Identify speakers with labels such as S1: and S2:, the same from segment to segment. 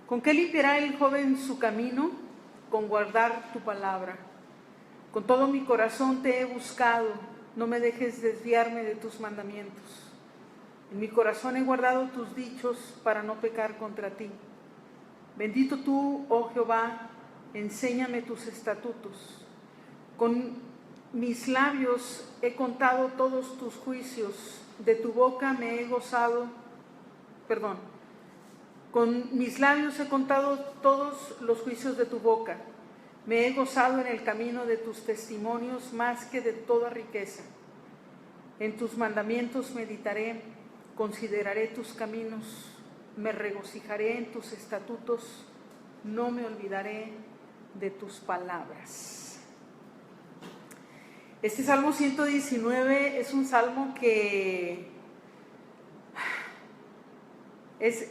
S1: ¿Con qué limpiará el joven su camino? Con guardar tu palabra. Con todo mi corazón te he buscado, no me dejes desviarme de tus mandamientos. En mi corazón he guardado tus dichos para no pecar contra ti. Bendito tú, oh Jehová, enséñame tus estatutos. Con mis labios he contado todos tus juicios, de tu boca me he gozado, con mis labios he contado todos los juicios de tu boca. Me he gozado en el camino de tus testimonios más que de toda riqueza. En tus mandamientos meditaré, consideraré tus caminos, me regocijaré en tus estatutos, no me olvidaré de tus palabras. Este Salmo 119 es un salmo que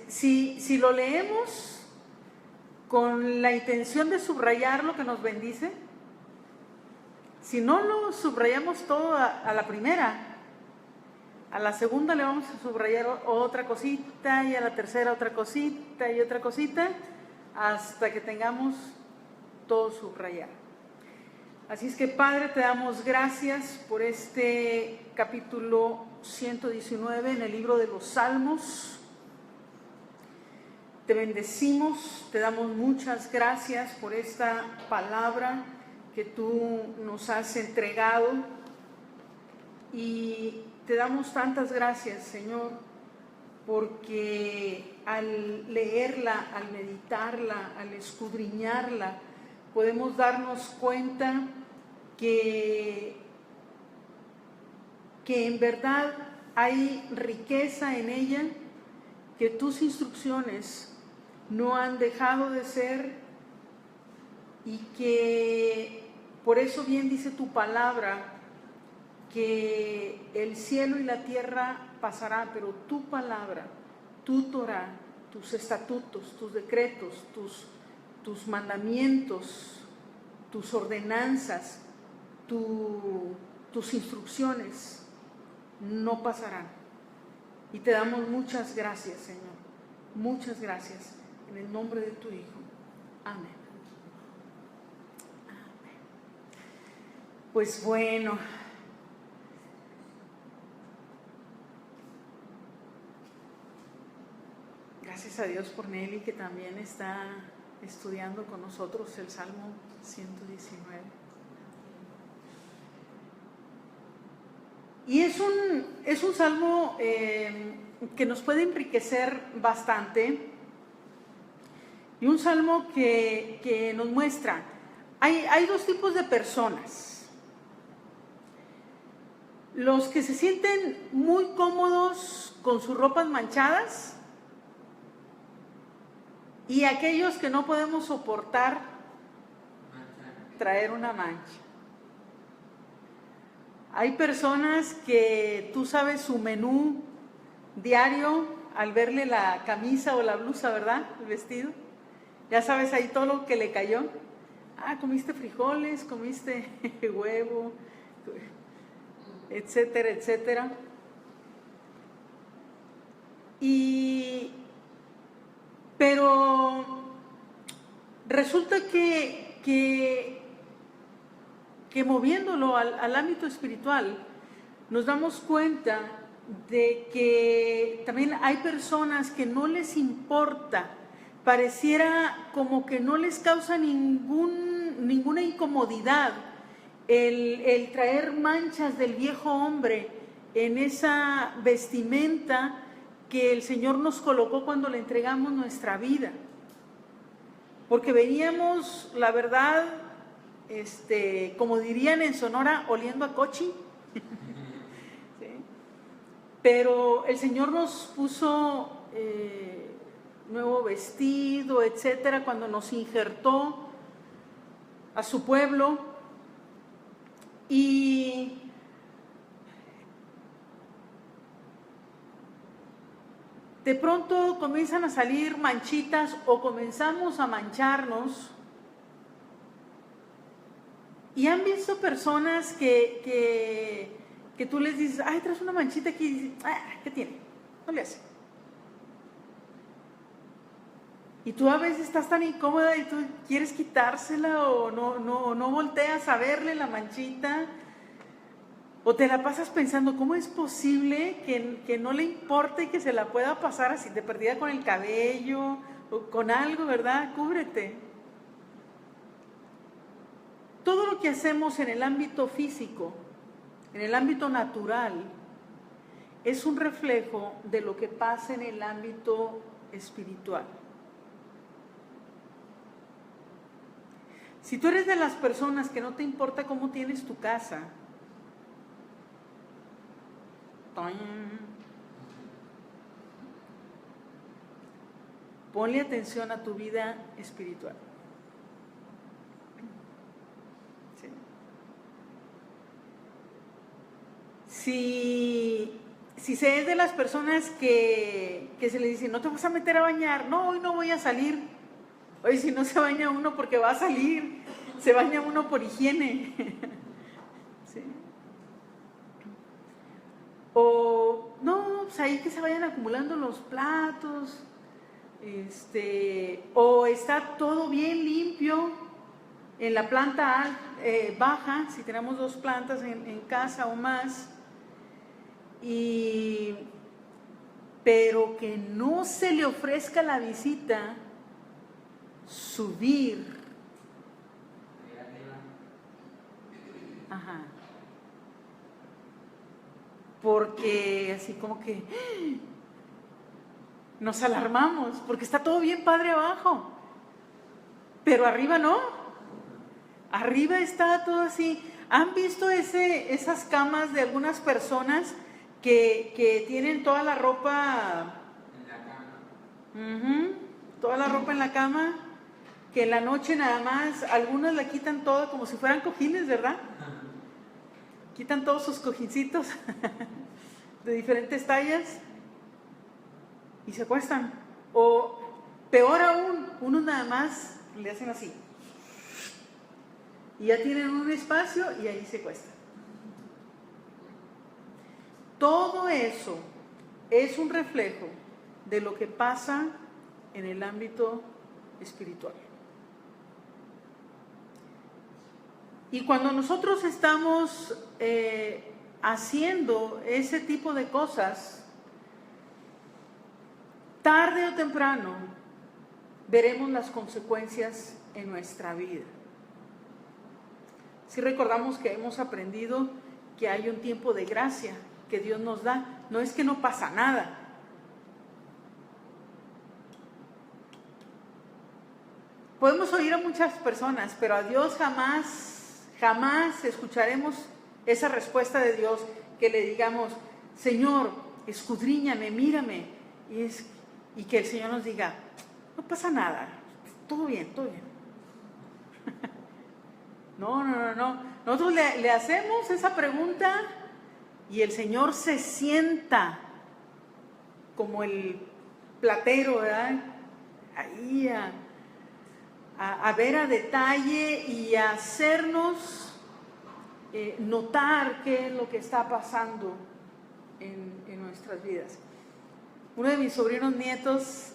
S1: si lo leemos con la intención de subrayar lo que nos bendice, si no lo subrayamos todo a la primera, a la segunda le vamos a subrayar otra cosita, y a la tercera otra cosita y otra cosita, hasta que tengamos todo subrayado. Así es que, Padre, te damos gracias por este capítulo 119 en el libro de los Salmos. Te bendecimos, te damos muchas gracias por esta palabra que tú nos has entregado, y te damos tantas gracias, Señor, porque al leerla, al meditarla, al escudriñarla, podemos darnos cuenta que en verdad hay riqueza en ella, que tus instrucciones no han dejado de ser, y que por eso bien dice tu palabra que el cielo y la tierra pasarán, pero tu palabra, tu Torah, tus estatutos, tus decretos, tus mandamientos, tus ordenanzas, tus instrucciones no pasarán. Y te damos muchas gracias, Señor, muchas gracias, en el nombre de tu Hijo. Amén. Amén. Pues bueno, gracias a Dios por Nelly, que también está estudiando con nosotros el Salmo 119. Y es un salmo que nos puede enriquecer bastante, y un salmo que nos muestra, hay dos tipos de personas: los que se sienten muy cómodos con sus ropas manchadas, y aquellos que no podemos soportar traer una mancha. Hay personas que tú sabes su menú diario al verle la camisa o la blusa, ¿verdad? El vestido. Ya sabes ahí todo lo que le cayó. Comiste frijoles, comiste huevo, etcétera, etcétera. Pero resulta que moviéndolo al ámbito espiritual, nos damos cuenta de que también hay personas que no les importa, pareciera como que no les causa ninguna incomodidad el traer manchas del viejo hombre en esa vestimenta que el Señor nos colocó cuando le entregamos nuestra vida. Porque veníamos, la verdad, como dirían en Sonora, oliendo a cochi. ¿Sí? Pero el Señor nos puso nuevo vestido, etcétera, cuando nos injertó a su pueblo, y de pronto comienzan a salir manchitas, o comenzamos a mancharnos. Y han visto personas que tú les dices, traes una manchita aquí, y dicen, ¿qué tiene? No le hace. Y tú a veces estás tan incómoda y tú quieres quitársela o no volteas a verle la manchita. O te la pasas pensando, ¿cómo es posible que no le importe y que se la pueda pasar así de perdida con el cabello o con algo, ¿verdad? Cúbrete. Todo lo que hacemos en el ámbito físico, en el ámbito natural, es un reflejo de lo que pasa en el ámbito espiritual. Si tú eres de las personas que no te importa cómo tienes tu casa, ponle atención a tu vida espiritual. Sí. Si se es de las personas que se le dice, no te vas a meter a bañar, no, hoy no voy a salir. Hoy si no se baña uno porque va a salir, se baña uno por higiene. ¿Sí? O no, pues ahí que se vayan acumulando los platos, o está todo bien limpio en la planta baja, si tenemos 2 plantas en casa o más, pero que no se le ofrezca la visita subir. Ajá. Porque así como que nos alarmamos, porque está todo bien padre abajo, pero arriba no. Arriba está todo así. ¿Han visto esas camas de algunas personas que tienen toda la ropa en la cama? Toda la ropa en la cama, que en la noche nada más, algunos la quitan todo como si fueran cojines, ¿verdad? Quitan todos sus cojincitos de diferentes tallas y se acuestan. O peor aún, unos nada más le hacen así. Y ya tienen un espacio y ahí se acuestan. Todo eso es un reflejo de lo que pasa en el ámbito espiritual. Y cuando nosotros estamos haciendo ese tipo de cosas, tarde o temprano veremos las consecuencias en nuestra vida. Si recordamos que hemos aprendido que hay un tiempo de gracia que Dios nos da, no es que no pasa nada. Podemos oír a muchas personas, pero a Dios jamás escucharemos esa respuesta de Dios que le digamos, Señor, escudriñame, mírame, y que el Señor nos diga, no pasa nada, todo bien, todo bien. No. Nosotros le hacemos esa pregunta y el Señor se sienta como el platero, ¿verdad? Ahí a ver a detalle y a hacernos notar qué es lo que está pasando en nuestras vidas. Uno de mis sobrinos nietos,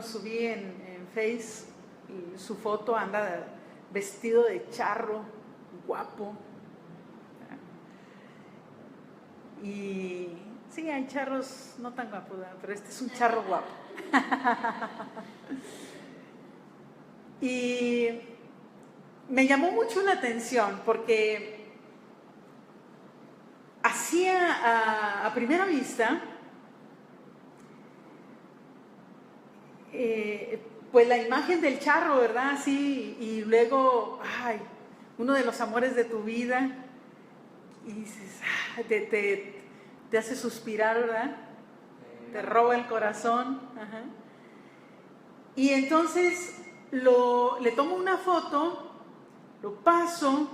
S1: subí en Face su foto, anda vestido de charro, guapo. Y sí, hay charros no tan guapos, pero este es un charro guapo. Y me llamó mucho la atención porque hacía a primera vista pues la imagen del charro, ¿verdad? Así, y luego, uno de los amores de tu vida, y dices, te hace suspirar, ¿verdad? Te roba el corazón. Ajá. Y entonces le tomo una foto, lo paso,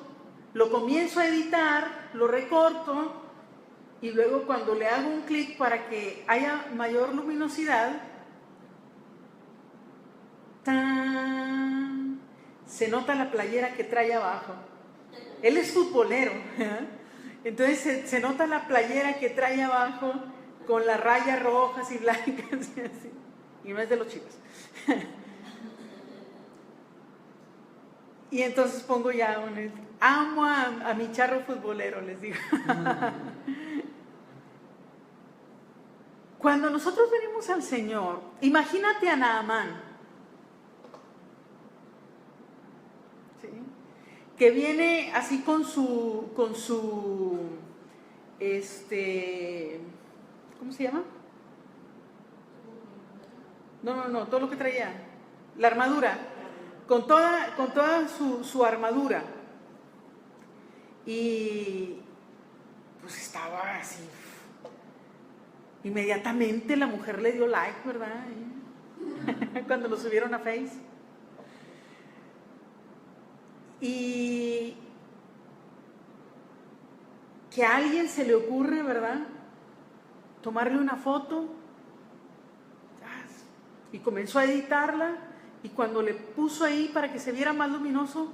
S1: lo comienzo a editar, lo recorto, y luego cuando le hago un clic para que haya mayor luminosidad, ¡tan! Se nota la playera que trae abajo. Él es futbolero, ¿eh? Entonces se nota la playera que trae abajo con las rayas rojas y blancas y así. y no es de los Chivas. Y entonces pongo ya amo a mi charro futbolero, les digo. Cuando nosotros venimos al Señor, imagínate a Naamán, ¿sí?, que viene así con su ¿cómo se llama? No, todo lo que traía, la armadura, con toda su armadura, y pues estaba así. Inmediatamente la mujer le dio like, ¿verdad? Cuando lo subieron a Face. Y que a alguien se le ocurre, ¿verdad?, tomarle una foto, y comenzó a editarla, y cuando le puso ahí para que se viera más luminoso,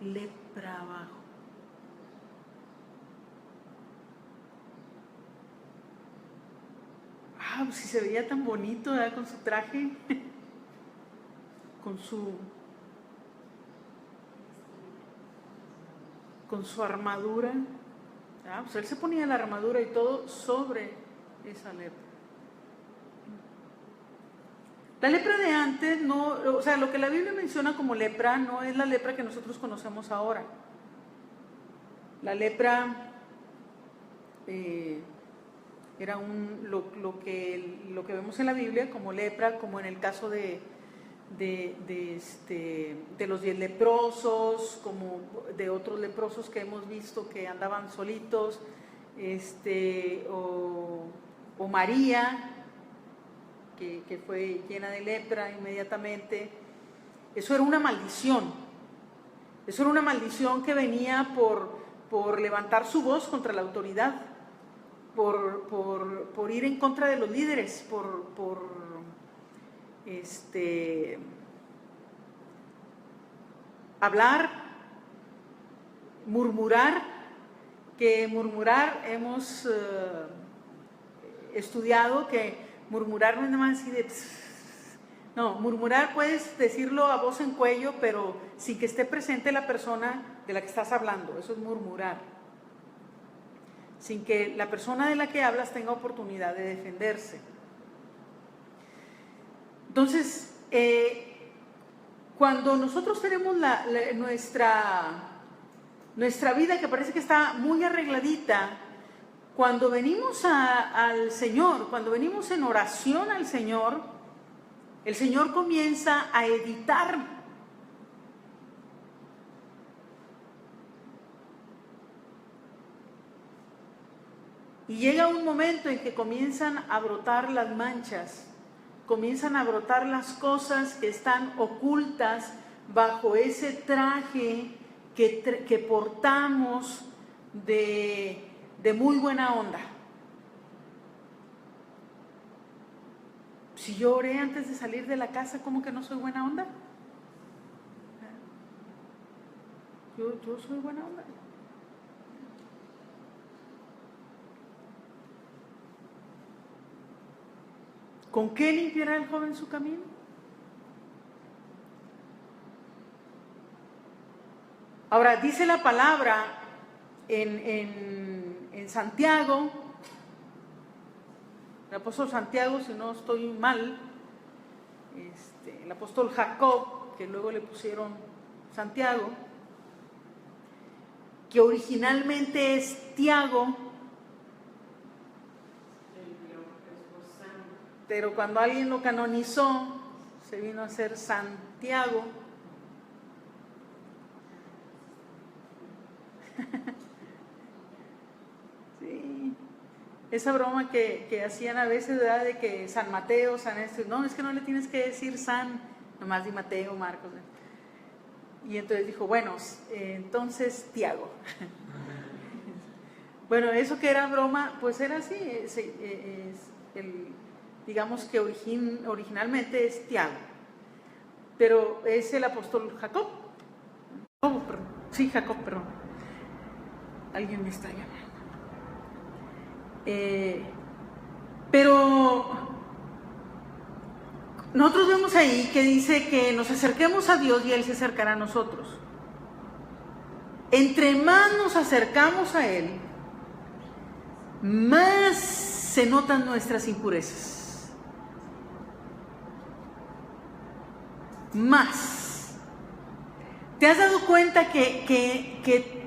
S1: lepra abajo. Pues si se veía tan bonito, ¿verdad?, con su traje, con su armadura. Pues él se ponía la armadura y todo sobre esa lepra. La lepra de antes no, o sea, lo que la Biblia menciona como lepra no es la lepra que nosotros conocemos ahora. La lepra era lo que vemos en la Biblia como lepra, como en el caso de los 10 leprosos, como de otros leprosos que hemos visto que andaban solitos, o María, que fue llena de lepra inmediatamente. Eso era una maldición. Eso era una maldición que venía por levantar su voz contra la autoridad, por ir en contra de los líderes, por hablar, murmurar, que murmurar hemos estudiado que murmurar no es nada más así de no, murmurar puedes decirlo a voz en cuello, pero sin que esté presente la persona de la que estás hablando. Eso es murmurar, sin que la persona de la que hablas tenga oportunidad de defenderse. Entonces, cuando nosotros tenemos nuestra vida que parece que está muy arregladita, cuando venimos al Señor, cuando venimos en oración al Señor, el Señor comienza a editar. Y llega un momento en que comienzan a brotar las manchas, comienzan a brotar las cosas que están ocultas bajo ese traje que portamos de muy buena onda. Si yo oré antes de salir de la casa, ¿cómo que no soy buena onda? Yo soy buena onda. ¿Con qué limpiará el joven su camino? Ahora, dice la palabra en Santiago, el apóstol Santiago, si no estoy mal, el apóstol Jacob, que luego le pusieron Santiago, que originalmente es Tiago, pero cuando alguien lo canonizó, se vino a ser Santiago. Sí, esa broma que hacían a veces, ¿verdad?, de que San Mateo, San no, es que no le tienes que decir San, nomás di Mateo, Marcos. Y entonces dijo, bueno, entonces Tiago. Bueno, eso que era broma, pues era así, digamos que originalmente es Tiago, pero es el apóstol Jacob. Jacob, perdón. Alguien me está llamando. Pero Pero nosotros vemos ahí que dice que nos acerquemos a Dios y Él se acercará a nosotros. Entre más nos acercamos a Él, más se notan nuestras impurezas. Más. ¿Te has dado cuenta que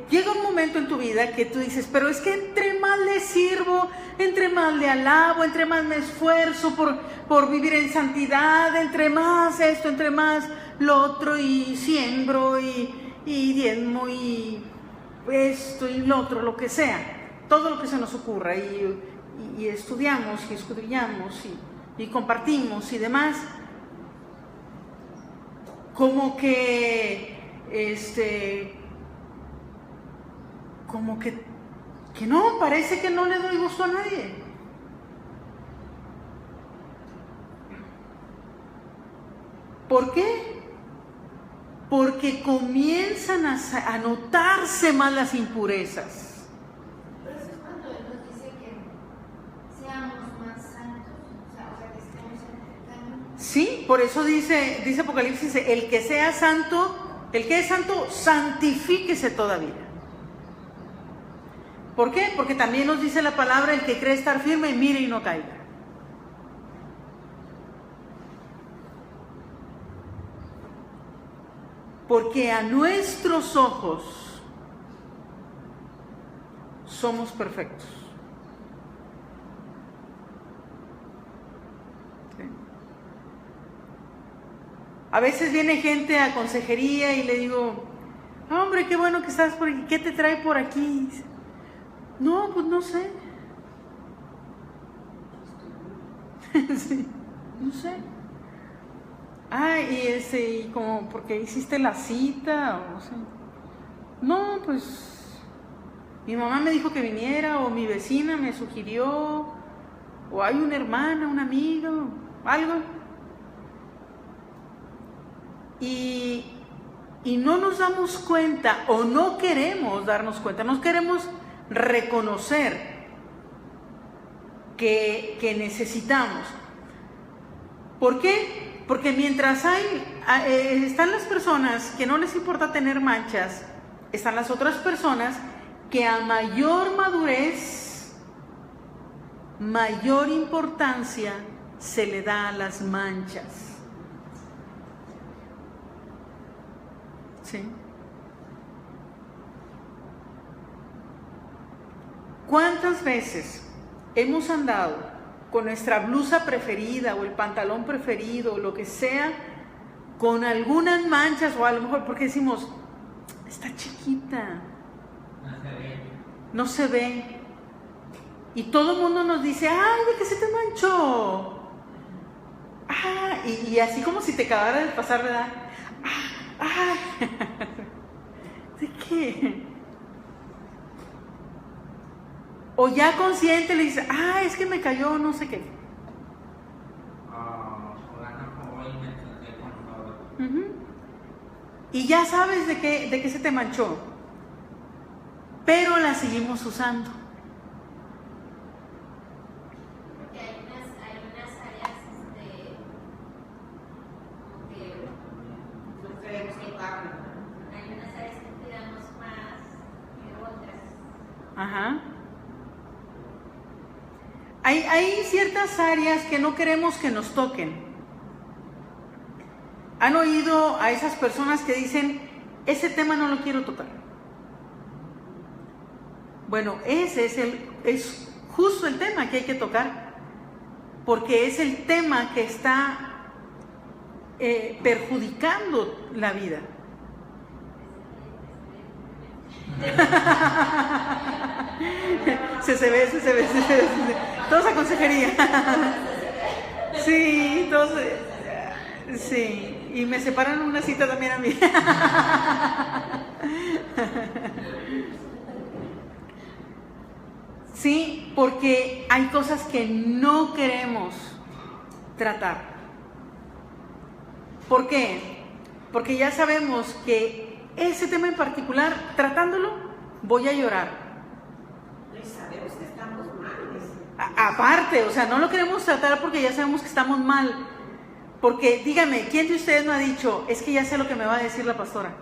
S1: llega un momento en tu vida que tú dices, pero es que entre más le sirvo, entre más le alabo, entre más me esfuerzo por vivir en santidad, entre más esto, entre más lo otro, y siembro y diezmo y esto y lo otro, lo que sea, todo lo que se nos ocurra, y estudiamos y escudriñamos y compartimos y demás, como que que no, parece que no le doy gusto a nadie. ¿Por qué? Porque comienzan a notarse más las impurezas.
S2: Pero eso es cuando Él nos dice que seamos más santos, o sea, que estemos en el camino.
S1: Sí, por eso dice Apocalipsis, el que sea santo, el que es santo, santifíquese todavía. ¿Por qué? Porque también nos dice la palabra, el que cree estar firme, mire y no caiga. Porque a nuestros ojos somos perfectos. ¿Sí? A veces viene gente a consejería y le digo, hombre, qué bueno que estás por aquí, ¿qué te trae por aquí? No, pues no sé. Sí, no sé. Y como porque hiciste la cita, o no sé. No, pues mi mamá me dijo que viniera, o mi vecina me sugirió, o hay una hermana, un amigo, algo. Y no nos damos cuenta, o no queremos darnos cuenta, no queremos reconocer que necesitamos. ¿Por qué? Porque mientras están las personas que no les importa tener manchas, están las otras personas que a mayor madurez, mayor importancia se le da a las manchas. ¿Sí? ¿Cuántas veces hemos andado con nuestra blusa preferida o el pantalón preferido o lo que sea, con algunas manchas, o a lo mejor porque decimos, está chiquita, no se ve, y todo el mundo nos dice, ay, ¿de qué se te manchó? Y así como si te acabara de pasar, ¿verdad? ¿De qué? O ya consciente le dice, es que me cayó no sé qué. Y ya sabes de qué se te manchó, pero la seguimos usando.
S2: Porque hay unas áreas como que no queremos que paguen. Hay unas áreas que cuidamos más que otras.
S1: Ajá. Hay ciertas áreas que no queremos que nos toquen. ¿Han oído a esas personas que dicen, ese tema no lo quiero tocar? Bueno, ese es justo el tema que hay que tocar, porque es el tema que está perjudicando la vida. Se ve. Todos a consejería. Sí, todos. Sí, y me separan una cita también a mí. Sí, porque hay cosas que no queremos tratar. ¿Por qué? Porque ya sabemos que ese tema en particular, tratándolo, voy a llorar.
S3: Y sabemos que estamos mal.
S1: Aparte, o sea, no lo queremos tratar porque ya sabemos que estamos mal. Porque, dígame, ¿quién de ustedes no ha dicho, es que ya sé lo que me va a decir la pastora?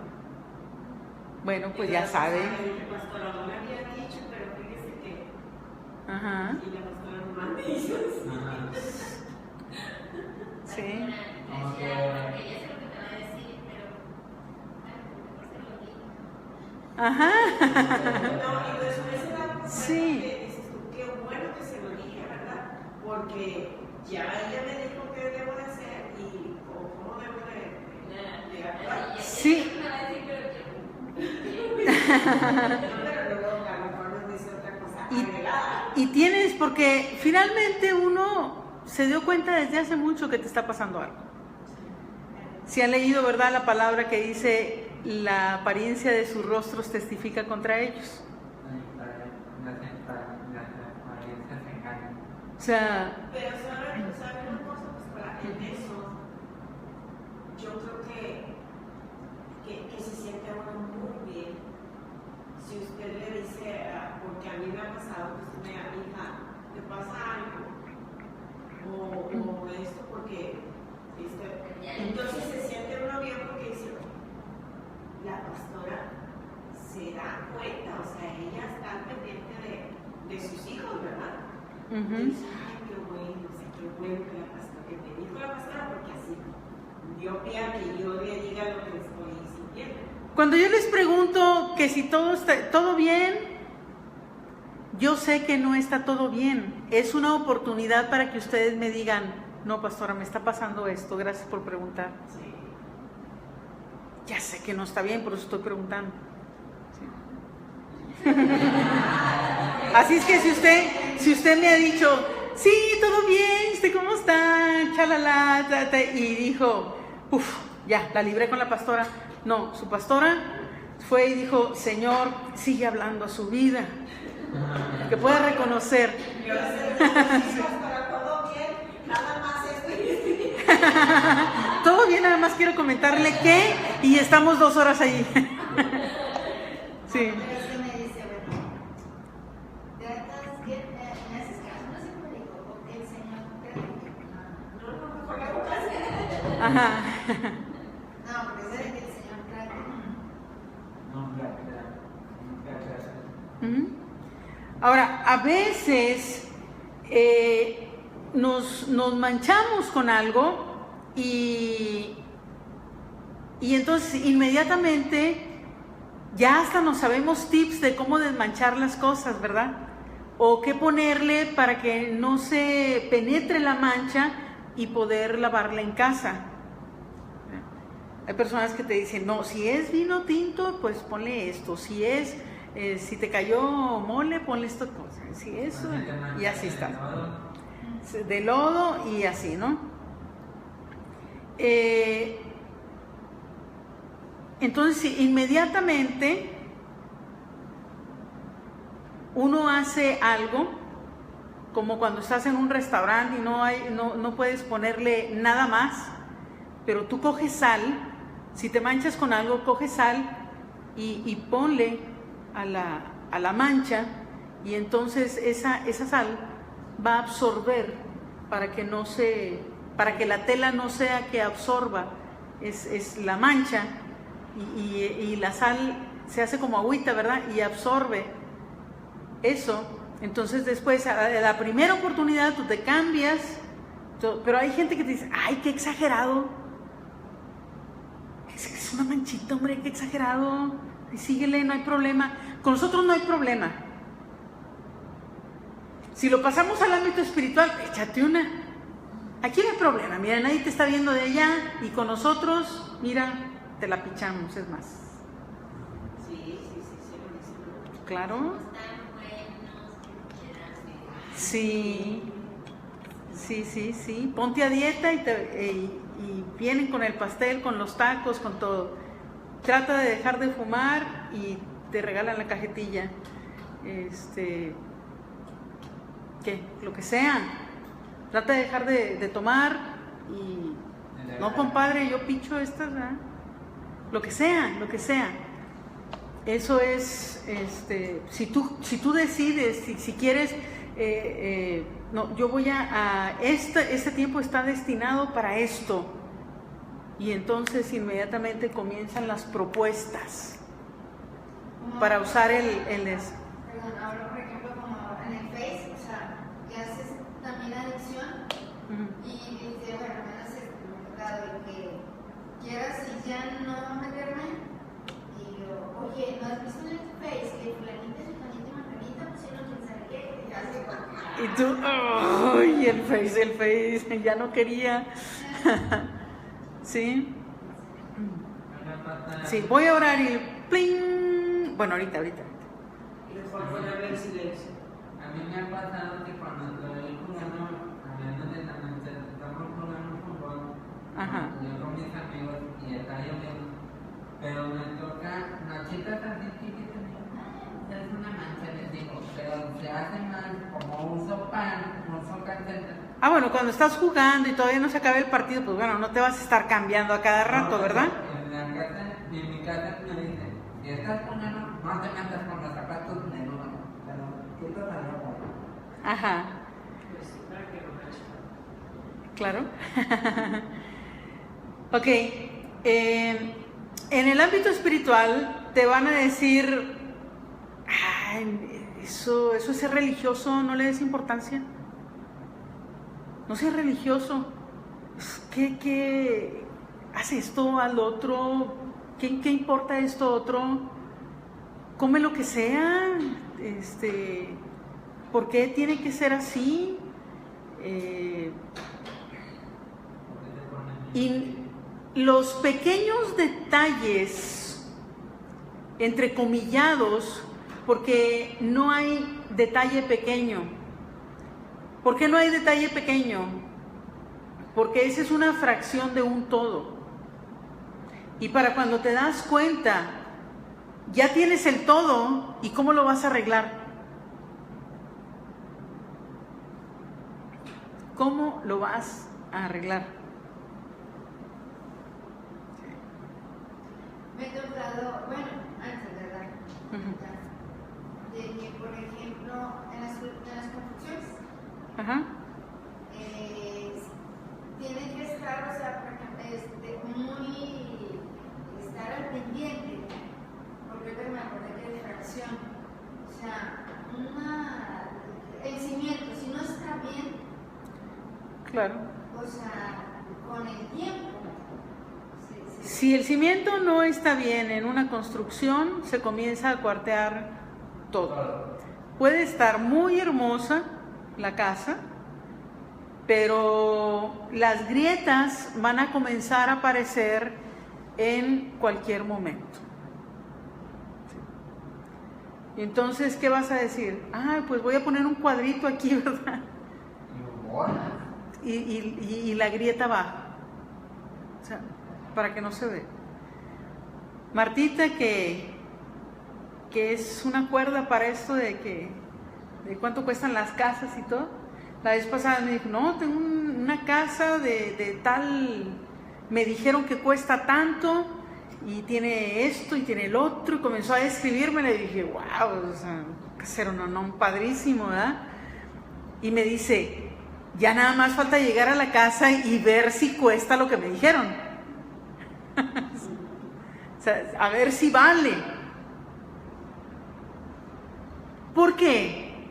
S1: Bueno, pues ya sabe.
S3: La pastora no me había dicho, pero fíjese que...
S1: Ajá.
S3: Y la pastora no me dicho.
S1: Sí.
S2: Porque ella sé lo que te va a decir, pero mejor se lo digo.
S1: Ajá.
S3: No, y después se da cuenta
S1: Sí.
S3: que dices tú, qué bueno que se lo dije, ¿verdad? Porque ya ella me dijo qué debo de hacer y cómo debo de actuar.
S1: Sí.
S3: Pero luego a lo mejor nos dice otra cosa agregada.
S1: Y tienes, porque finalmente uno se dio cuenta desde hace mucho que te está pasando algo. Si han leído, ¿verdad?, la palabra que dice, la apariencia de sus rostros testifica contra ellos. O sea,
S3: Pero ¿saben una cosa? Pues en eso, yo creo que se siente uno muy bien. Si usted le dice, porque a mí me ha pasado, que usted me diga, hija, ¿te pasa algo? O esto porque, entonces se siente uno bien porque dice, la pastora se da cuenta, o sea, ella está pendiente de sus hijos, ¿verdad? Y dice, ay, qué bueno, o sea, qué bueno que la pastora, que me dijo la pastora, porque así dio pie a que yo le diga lo que estoy sintiendo.
S1: cuando yo les pregunto que si todo está todo bien, yo sé que no está todo bien. Es una oportunidad para que ustedes me digan, no, pastora, me está pasando esto, gracias por preguntar.
S3: Sí.
S1: Ya sé que no está bien, por eso estoy preguntando. Sí. Así es que si usted me ha dicho, sí, todo bien, ¿usted cómo está? Chalala, y dijo, uff, ya, la libré con la pastora. No, su pastora fue y dijo, Señor, sigue hablando a su vida, que pueda reconocer.
S3: Yo sé, pastora, todo bien, nada más esto.
S1: Todo bien, nada más quiero comentarle que, y estamos 2 horas ahí. Sí.
S2: Pero sí me dice, bueno, tratas bien, me haces caso, no siempre digo, porque el Señor te
S3: No, por la ocasión.
S1: Ajá.
S2: No, porque sé que el Señor trata.
S1: Ujú. Ahora, a veces nos manchamos con algo y entonces inmediatamente ya hasta nos sabemos tips de cómo desmanchar las cosas, ¿verdad? O qué ponerle para que no se penetre la mancha y poder lavarla en casa. Hay personas que te dicen, no, si es vino tinto, pues ponle esto. Si es, si te cayó mole, ponle esto. Si eso, y así está. De lodo y así, ¿no? Entonces, inmediatamente uno hace algo, como cuando estás en un restaurante y no puedes ponerle nada más, pero tú coges sal. Si te manchas con algo, coge sal y ponle a la mancha, y entonces esa sal va a absorber para que la tela no sea que absorba, es la mancha, y la sal se hace como agüita, ¿verdad? Y absorbe eso. Entonces después, a la primera oportunidad, tú te cambias, pero hay gente que te dice, ay, qué exagerado. Es una manchita, hombre, qué exagerado. Y síguele, no hay problema. Con nosotros no hay problema. Si lo pasamos al ámbito espiritual, échate una. Aquí no hay problema. Mira, nadie te está viendo de allá. Y con nosotros, mira, te la pichamos, es más.
S3: Sí.
S1: Claro. Sí. Ponte a dieta y vienen con el pastel, con los tacos, con todo. Trata de dejar de fumar y te regalan la cajetilla. ¿Qué? Lo que sea. Trata de dejar de tomar y... No, compadre, yo picho estas, ¿verdad? Lo que sea. Eso es, si tú decides, si quieres no, yo voy este tiempo está destinado para esto. Y entonces inmediatamente comienzan las propuestas para usar
S2: Perdón, ahora por ejemplo como en el Face, o sea, que haces también adicción y dice, bueno, al menos me ha tocado de que quieras y ya no meterme y yo, oye, ¿no has visto en el Face que fulanita y manganita pusieron quién sabe qué? Y hace
S1: Y tú, ¡ay! El Face, ya no quería. ¿Sí? Sí, voy a orar y ¡pling! Bueno, ahorita.
S3: Y les voy a poner en silencio.
S4: A mí me ha pasado que cuando estoy jugando, hablando de estamos jugando fútbol, yo con mis amigos y está lloviendo, pero me toca nochitas así chiquitas, es una mancha, les digo, pero se hace más como uso calceta.
S1: Bueno, cuando estás jugando y todavía no se acaba el partido, pues bueno, no te vas a estar cambiando a cada rato, ¿verdad?
S4: En mi casa me dicen, si estás jugando, no te metas con los zapatos de uno, pero quito la ropa.
S1: Ajá. Claro. Ok. En el ámbito espiritual te van a decir, eso es ser religioso, no le des importancia. No seas religioso. ¿Qué haz esto al otro? ¿Qué importa esto otro? Come lo que sea. ¿Por qué tiene que ser así? Y los pequeños detalles, entrecomillados, porque no hay detalle pequeño. ¿Por qué no hay detalle pequeño? Porque esa es una fracción de un todo. Y para cuando te das cuenta, ya tienes el todo, ¿y cómo lo vas a arreglar? ¿Cómo lo vas a arreglar?
S2: me he tocado, bueno, antes, ¿verdad? De que, por ejemplo, en las construcciones, tienen que estar, o sea, por ejemplo, estar al pendiente, porque ahorita me acordé que es fracción, o sea, el cimiento, si no está bien,
S1: claro.
S2: O sea, con el tiempo.
S1: Si el cimiento no está bien en una construcción, se comienza a cuartear todo. Puede estar muy hermosa la casa, pero las grietas van a comenzar a aparecer en cualquier momento. Entonces, ¿qué vas a decir? Pues voy a poner un cuadrito aquí, ¿verdad? Y la grieta baja, o sea, para que no se vea. Martita, que es una cuerda para esto de cuánto cuestan las casas y todo, la vez pasada me dijo, no, tengo una casa de tal, me dijeron que cuesta tanto y tiene esto y tiene el otro, y comenzó a describirme, le dije, wow, o sea, casero, no, padrísimo, ¿verdad? Y me dice, ya nada más falta llegar a la casa y ver si cuesta lo que me dijeron. O sea, a ver si vale. ¿Por qué?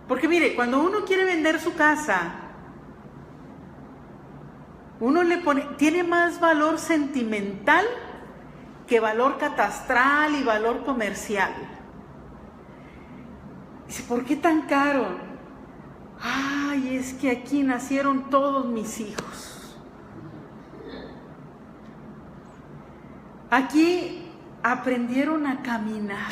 S1: Porque mire, cuando uno quiere vender su casa, uno le pone, tiene más valor sentimental que valor catastral y valor comercial. Dice, ¿por qué tan caro? Ay, es que aquí nacieron todos mis hijos. Aquí aprendieron a caminar.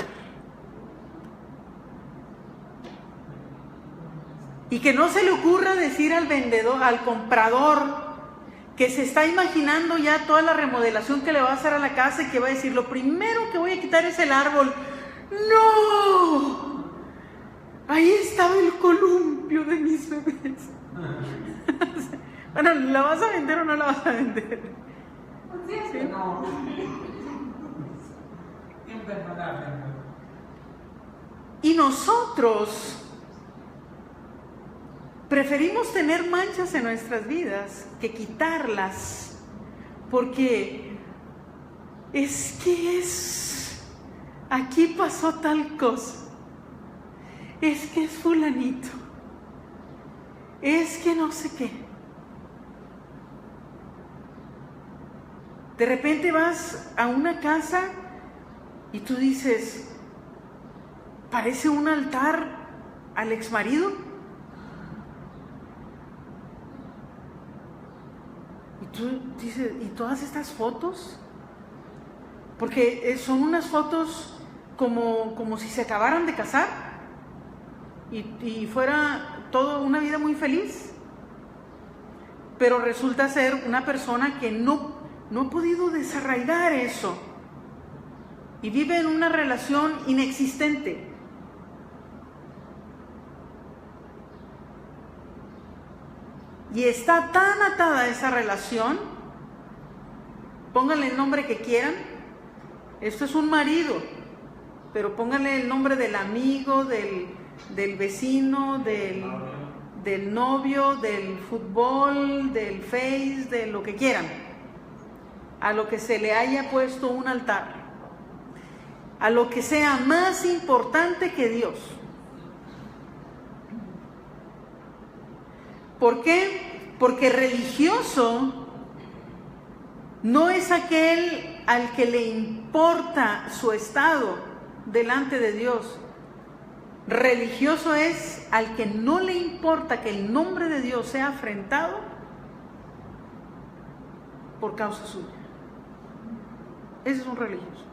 S1: Y que no se le ocurra decir al vendedor, al comprador, que se está imaginando ya toda la remodelación que le va a hacer a la casa y que va a decir, lo primero que voy a quitar es el árbol. ¡No! Ahí estaba el columpio de mis bebés. Bueno, ¿la vas a vender o no la vas a vender?
S4: ¿Sí? No. Siempre no la vendo.
S1: Y nosotros preferimos tener manchas en nuestras vidas que quitarlas, porque aquí pasó tal cosa, es que es fulanito, es que no sé qué. De repente vas a una casa y tú dices, parece un altar al exmarido. Y tú dices, ¿y todas estas fotos? Porque son unas fotos como si se acabaran de casar y fuera toda una vida muy feliz. Pero resulta ser una persona que no ha podido desarraigar eso y vive en una relación inexistente. Y está tan atada a esa relación, pónganle el nombre que quieran, esto es un marido, pero pónganle el nombre del amigo, del vecino, del novio, del fútbol, del Face, de lo que quieran, a lo que se le haya puesto un altar, a lo que sea más importante que Dios. ¿Por qué? Porque religioso no es aquel al que le importa su estado delante de Dios. Religioso es al que no le importa que el nombre de Dios sea afrentado por causa suya. Ese es un religioso.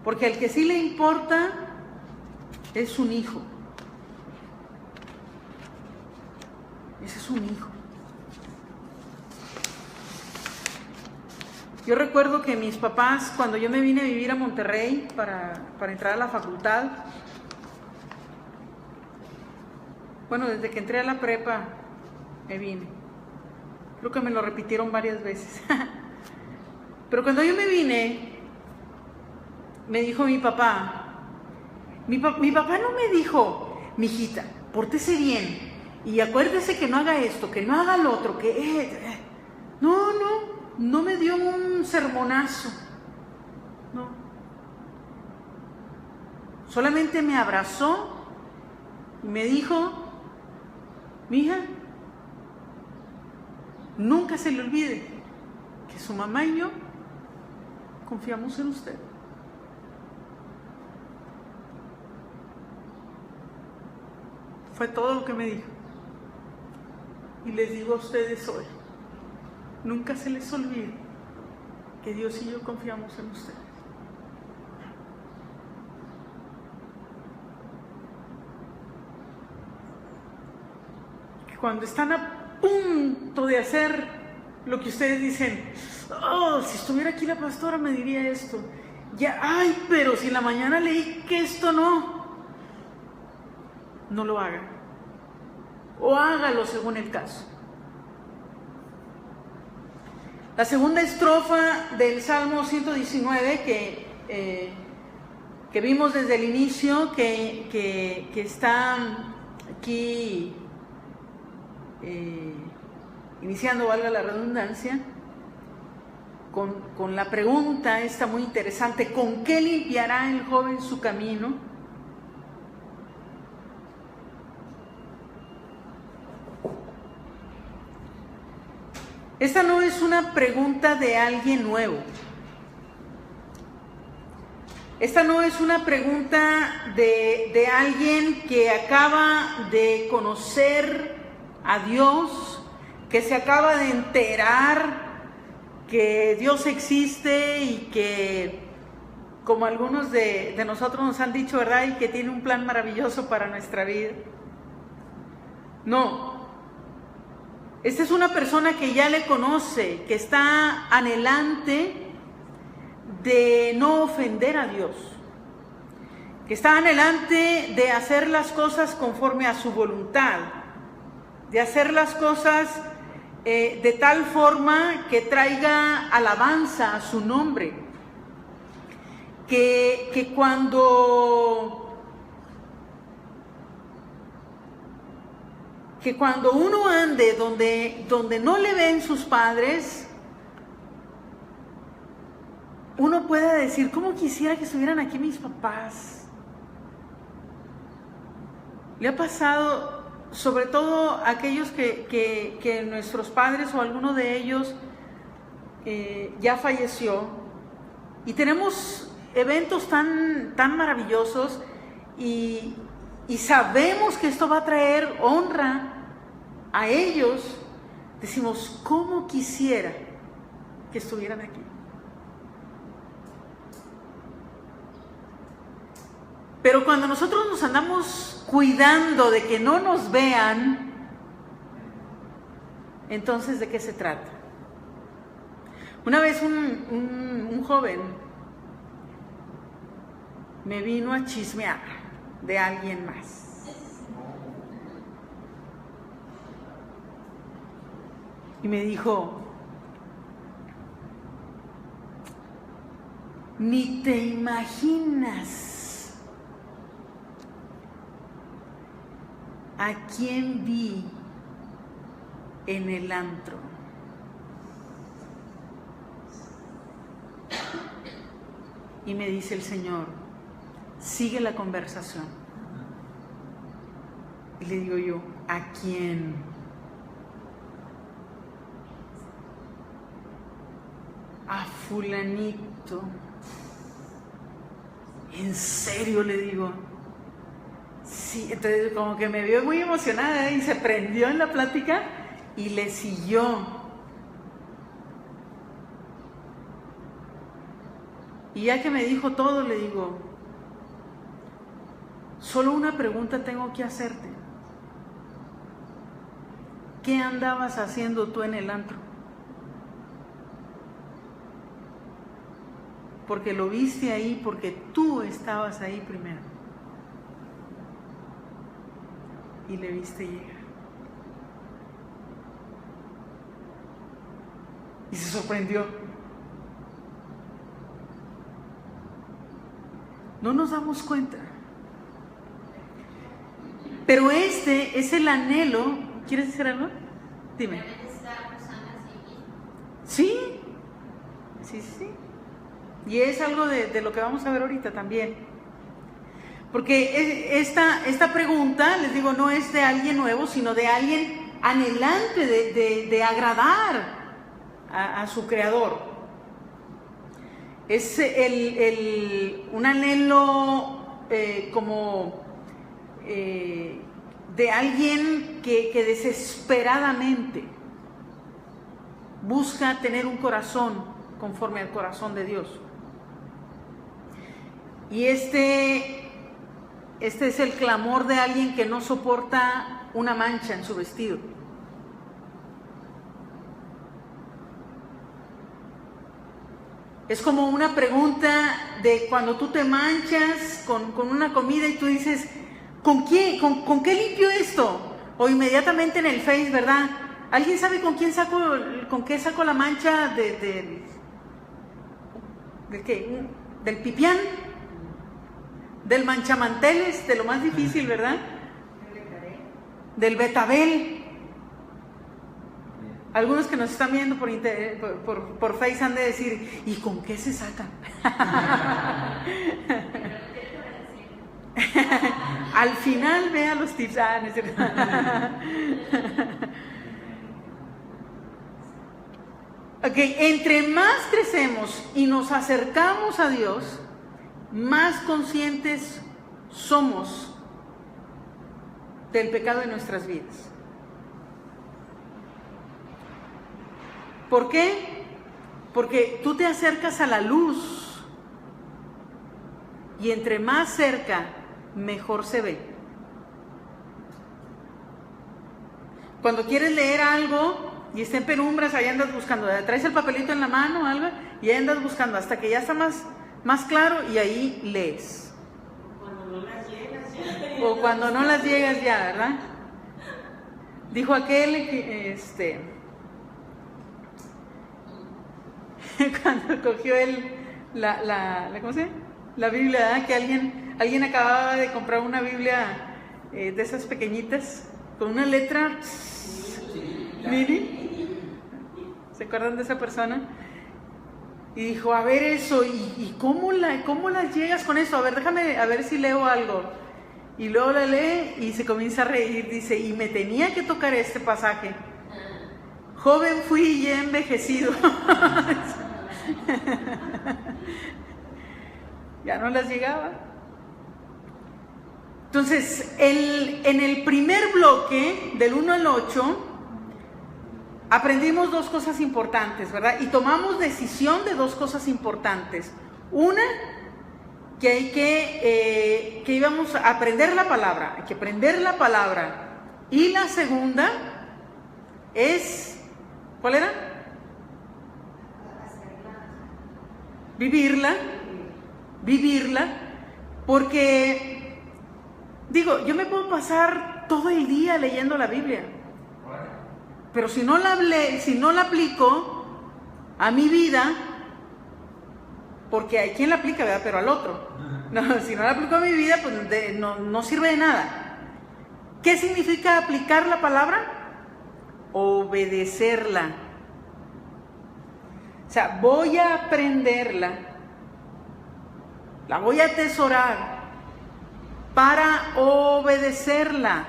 S1: Porque al que sí le importa es un hijo. Ese es un hijo. Yo recuerdo que mis papás, cuando yo me vine a vivir a Monterrey para entrar a la facultad, bueno, desde que entré a la prepa me vine. Creo que me lo repitieron varias veces. Pero cuando yo me vine, me dijo mi papá, mi papá no me dijo, mijita, pórtese bien y acuérdese que no haga esto, que no haga lo otro, que... No me dio un sermonazo, no. Solamente me abrazó y me dijo, mija, nunca se le olvide que su mamá y yo confiamos en usted. Fue todo lo que me dijo. Y les digo a ustedes hoy, nunca se les olvide que Dios y yo confiamos en ustedes. Que cuando están a punto de hacer lo que ustedes dicen, oh, si estuviera aquí la pastora me diría esto. Ya, ay, pero si en la mañana leí que esto no lo haga. O hágalo según el caso. La segunda estrofa del Salmo 119 que vimos desde el inicio, que está aquí iniciando, valga la redundancia, con la pregunta esta muy interesante, ¿con qué limpiará el joven su camino? Esta no es una pregunta de alguien nuevo. Esta no es una pregunta de alguien que acaba de conocer a Dios, que se acaba de enterar que Dios existe y que, como algunos de nosotros nos han dicho, ¿verdad? Y que tiene un plan maravilloso para nuestra vida. No. Esta es una persona que ya le conoce, que está anhelante de no ofender a Dios, que está anhelante de hacer las cosas conforme a su voluntad, de hacer las cosas de tal forma que traiga alabanza a su nombre, que cuando que cuando uno ande donde no le ven sus padres, uno pueda decir, ¿cómo quisiera que estuvieran aquí mis papás? Le ha pasado, sobre todo a aquellos que nuestros padres o alguno de ellos ya falleció, y tenemos eventos tan maravillosos y sabemos que esto va a traer honra a ellos. Decimos, ¿cómo quisiera que estuvieran aquí? Pero cuando nosotros nos andamos cuidando de que no nos vean, entonces ¿de qué se trata? Una vez un joven me vino a chismear de alguien más. Y me dijo, ni te imaginas a quién vi en el antro. Y me dice el Señor, sigue la conversación. Y le digo yo, ¿a quién? A fulanito. ¿En serio? Le digo. Sí, entonces como que me vio muy emocionada y se prendió en la plática y le siguió. Y ya que me dijo todo, le digo, solo una pregunta tengo que hacerte. ¿Qué andabas haciendo tú en el antro? Porque lo viste ahí, porque tú estabas ahí primero. Y le viste llegar. Y se sorprendió. No nos damos cuenta. Pero este es el anhelo. ¿Quieres decir algo? Dime. Sí. Sí, sí. Y es algo de lo que vamos a ver ahorita también. Porque esta pregunta, les digo, no es de alguien nuevo, sino de alguien anhelante de agradar a su creador. Es un anhelo como de alguien que desesperadamente busca tener un corazón conforme al corazón de Dios. Y este es el clamor de alguien que no soporta una mancha en su vestido. Es como una pregunta de cuando tú te manchas con una comida y tú dices, ¿con qué limpio esto? O inmediatamente en el Face, ¿verdad? ¿Alguien sabe con qué saco la mancha ¿del qué? ¿Del pipián? ¿Del manchamanteles? De lo más difícil, ¿verdad? Del betabel. Algunos que nos están viendo por Face han de decir, ¿y con qué se sacan? Al final vea los tips. Ok, entre más crecemos y nos acercamos a Dios, más conscientes somos del pecado de nuestras vidas. ¿Por qué? Porque tú te acercas a la luz y entre más cerca, mejor se ve. Cuando quieres leer algo y está en penumbras, ahí andas buscando, traes el papelito en la mano o algo y ahí andas buscando hasta que ya está más claro y ahí lees.
S3: Cuando no las llegas ya.
S1: O cuando no las llegas ya, ¿verdad? Dijo aquel que cuando cogió ¿cómo se llama? La Biblia, ¿verdad? Que alguien acababa de comprar una Biblia de esas pequeñitas con una letra mini. ¿Se acuerdan de esa persona? Y dijo, a ver eso, ¿y cómo las llegas con eso? A ver, déjame, a ver si leo algo. Y luego la lee y se comienza a reír, dice, y me tenía que tocar este pasaje. Joven fui y he envejecido. Ya no las llegaba. Entonces, en el primer bloque, del 1 al 8, aprendimos dos cosas importantes, ¿verdad? Y tomamos decisión de dos cosas importantes. Una, que íbamos a aprender la palabra, hay que aprender la palabra. Y la segunda es, ¿cuál era? Vivirla, porque, digo, yo me puedo pasar todo el día leyendo la Biblia, pero si no la aplico a mi vida, porque hay quien la aplica, ¿verdad? Pero al otro. No, si no la aplico a mi vida, pues no sirve de nada. ¿Qué significa aplicar la palabra? Obedecerla. O sea, voy a aprenderla, la voy a atesorar para obedecerla,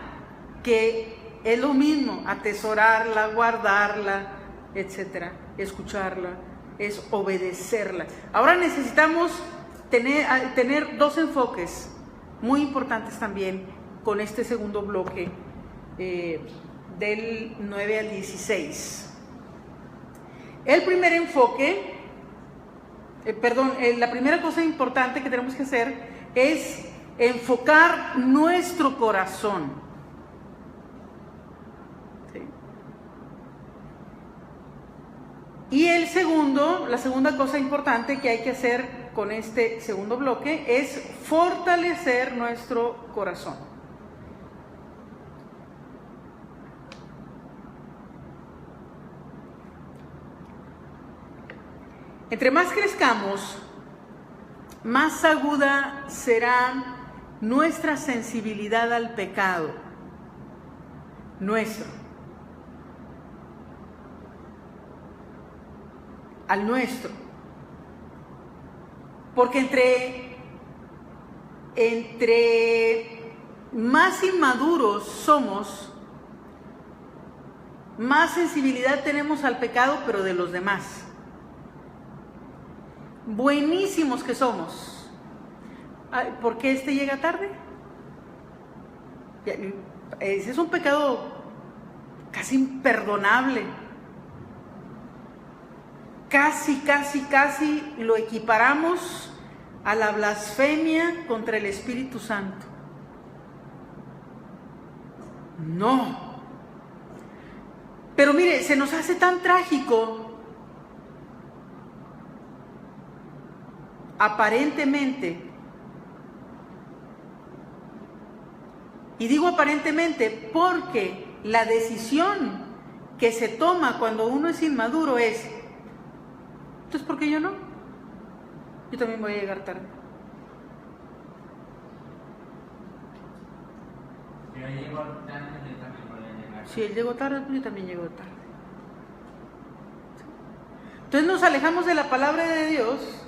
S1: que es lo mismo, atesorarla, guardarla, etcétera, escucharla, es obedecerla. Ahora necesitamos tener dos enfoques muy importantes también con este segundo bloque del 9 al 16. El primer enfoque, la primera cosa importante que tenemos que hacer es enfocar nuestro corazón. ¿Sí? Y la segunda cosa importante que hay que hacer con este segundo bloque es fortalecer nuestro corazón. Entre más crezcamos, más aguda será nuestra sensibilidad al pecado, al nuestro. Porque entre más inmaduros somos, más sensibilidad tenemos al pecado, pero de los demás. Buenísimos que somos. ¿Por qué este llega tarde? Ese es un pecado casi imperdonable. Casi lo equiparamos a la blasfemia contra el Espíritu Santo. No. Pero mire, se nos hace tan trágico, aparentemente, y digo aparentemente porque la decisión que se toma cuando uno es inmaduro es, entonces ¿por qué yo no? Yo también voy a llegar tarde.
S4: Si él llegó tarde, yo también voy a llegar.
S1: Si él llegó tarde, pues yo también llego tarde. Entonces nos alejamos de la palabra de Dios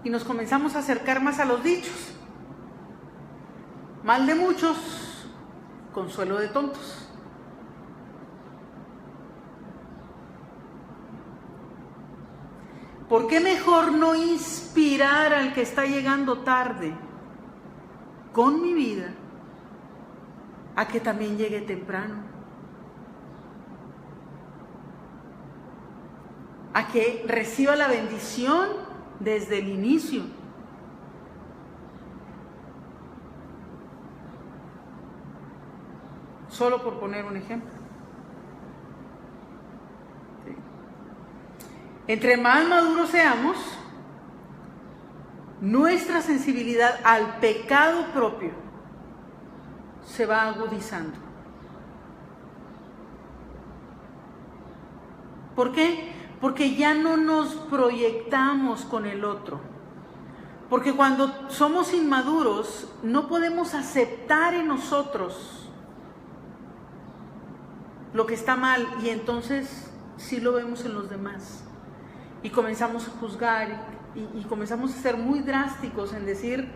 S1: y nos comenzamos a acercar más a los dichos. Mal de muchos, consuelo de tontos. ¿Por qué mejor no inspirar al que está llegando tarde con mi vida a que también llegue temprano? A que reciba la bendición desde el inicio. Solo por poner un ejemplo. ¿Sí? Entre más maduros seamos, nuestra sensibilidad al pecado propio se va agudizando. ¿Por qué? Porque ya no nos proyectamos con el otro. Porque cuando somos inmaduros, no podemos aceptar en nosotros lo que está mal, y entonces sí lo vemos en los demás. Y comenzamos a juzgar y comenzamos a ser muy drásticos en decir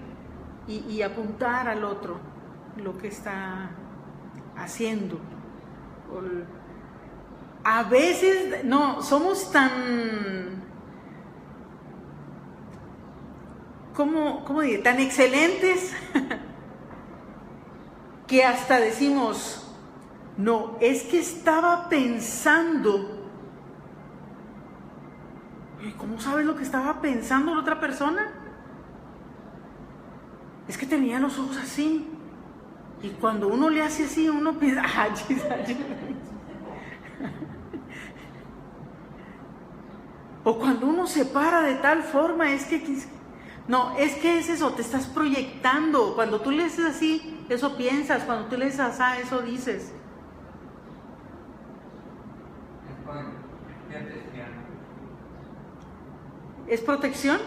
S1: y apuntar al otro lo que está haciendo. A veces no somos tan, ¿cómo diré? Tan excelentes que hasta decimos, no, es que estaba pensando. ¿Y cómo sabes lo que estaba pensando la otra persona? Es que tenía los ojos así. Y cuando uno le hace así, uno piensa, o cuando uno se para de tal forma, es que... No, es que es eso, te estás proyectando. Cuando tú le haces así, eso piensas. Cuando tú le haces así, eso dices. ¿Es protección?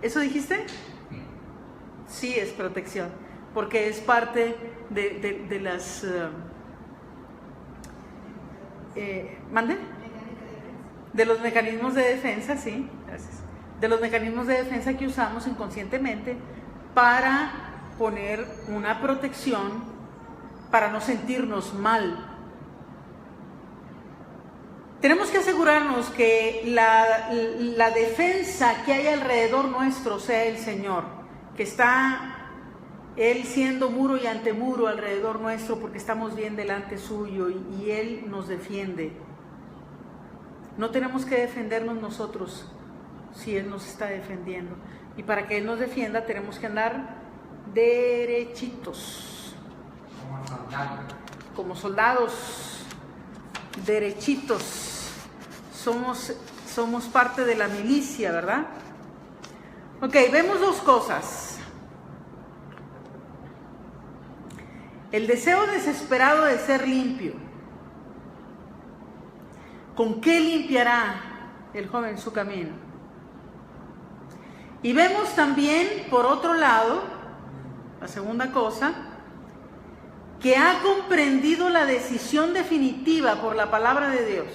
S1: ¿Eso dijiste? Sí, es protección, porque es parte de las... ¿mande? De los mecanismos de defensa, sí, gracias. De los mecanismos de defensa que usamos inconscientemente para poner una protección para no sentirnos mal. Tenemos que asegurarnos que la defensa que hay alrededor nuestro sea el Señor, que está Él siendo muro y antemuro alrededor nuestro, porque estamos bien delante suyo y Él nos defiende. No tenemos que defendernos nosotros si Él nos está defendiendo. Y para que Él nos defienda tenemos que andar derechitos. Como soldados, derechitos. Somos parte de la milicia, ¿verdad? Ok, vemos dos cosas. El deseo desesperado de ser limpio. ¿Con qué limpiará el joven su camino? Y vemos también, por otro lado, la segunda cosa, que ha comprendido la decisión definitiva por la palabra de Dios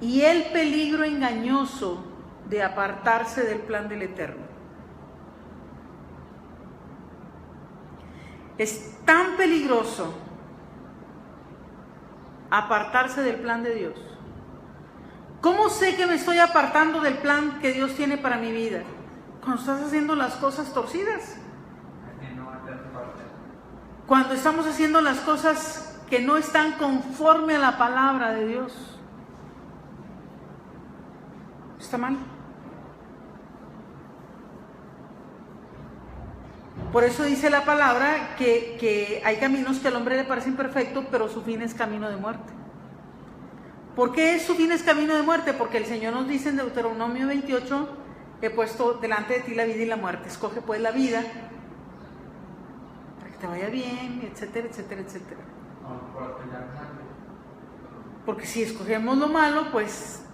S1: y el peligro engañoso de apartarse del plan del Eterno. Es tan peligroso apartarse del plan de Dios. ¿Cómo sé que me estoy apartando del plan que Dios tiene para mi vida? Cuando estás haciendo las cosas torcidas. Cuando estamos haciendo las cosas que no están conforme a la palabra de Dios. Está mal. Por eso dice la palabra que hay caminos que al hombre le parecen perfectos, pero su fin es camino de muerte. ¿Por qué su fin es camino de muerte? Porque el Señor nos dice en Deuteronomio 28, he puesto delante de ti la vida y la muerte. Escoge pues la vida para que te vaya bien, etcétera, etcétera, etcétera. Porque si escogemos lo malo, pues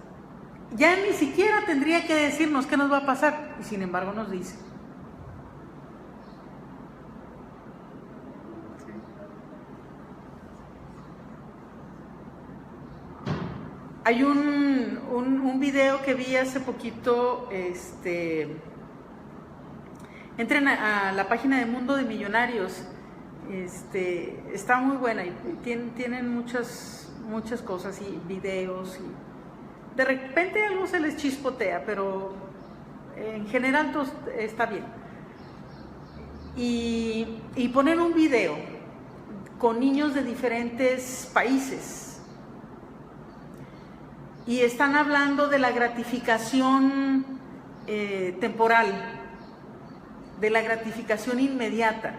S1: ya ni siquiera tendría que decirnos qué nos va a pasar, y sin embargo nos dice. Hay un video que vi hace poquito, entren a la página de Mundo de Millonarios, está muy buena y tienen muchas cosas y videos y de repente algo se les chispotea, pero en general todo está bien. Y ponen un video con niños de diferentes países y están hablando de la gratificación temporal, de la gratificación inmediata.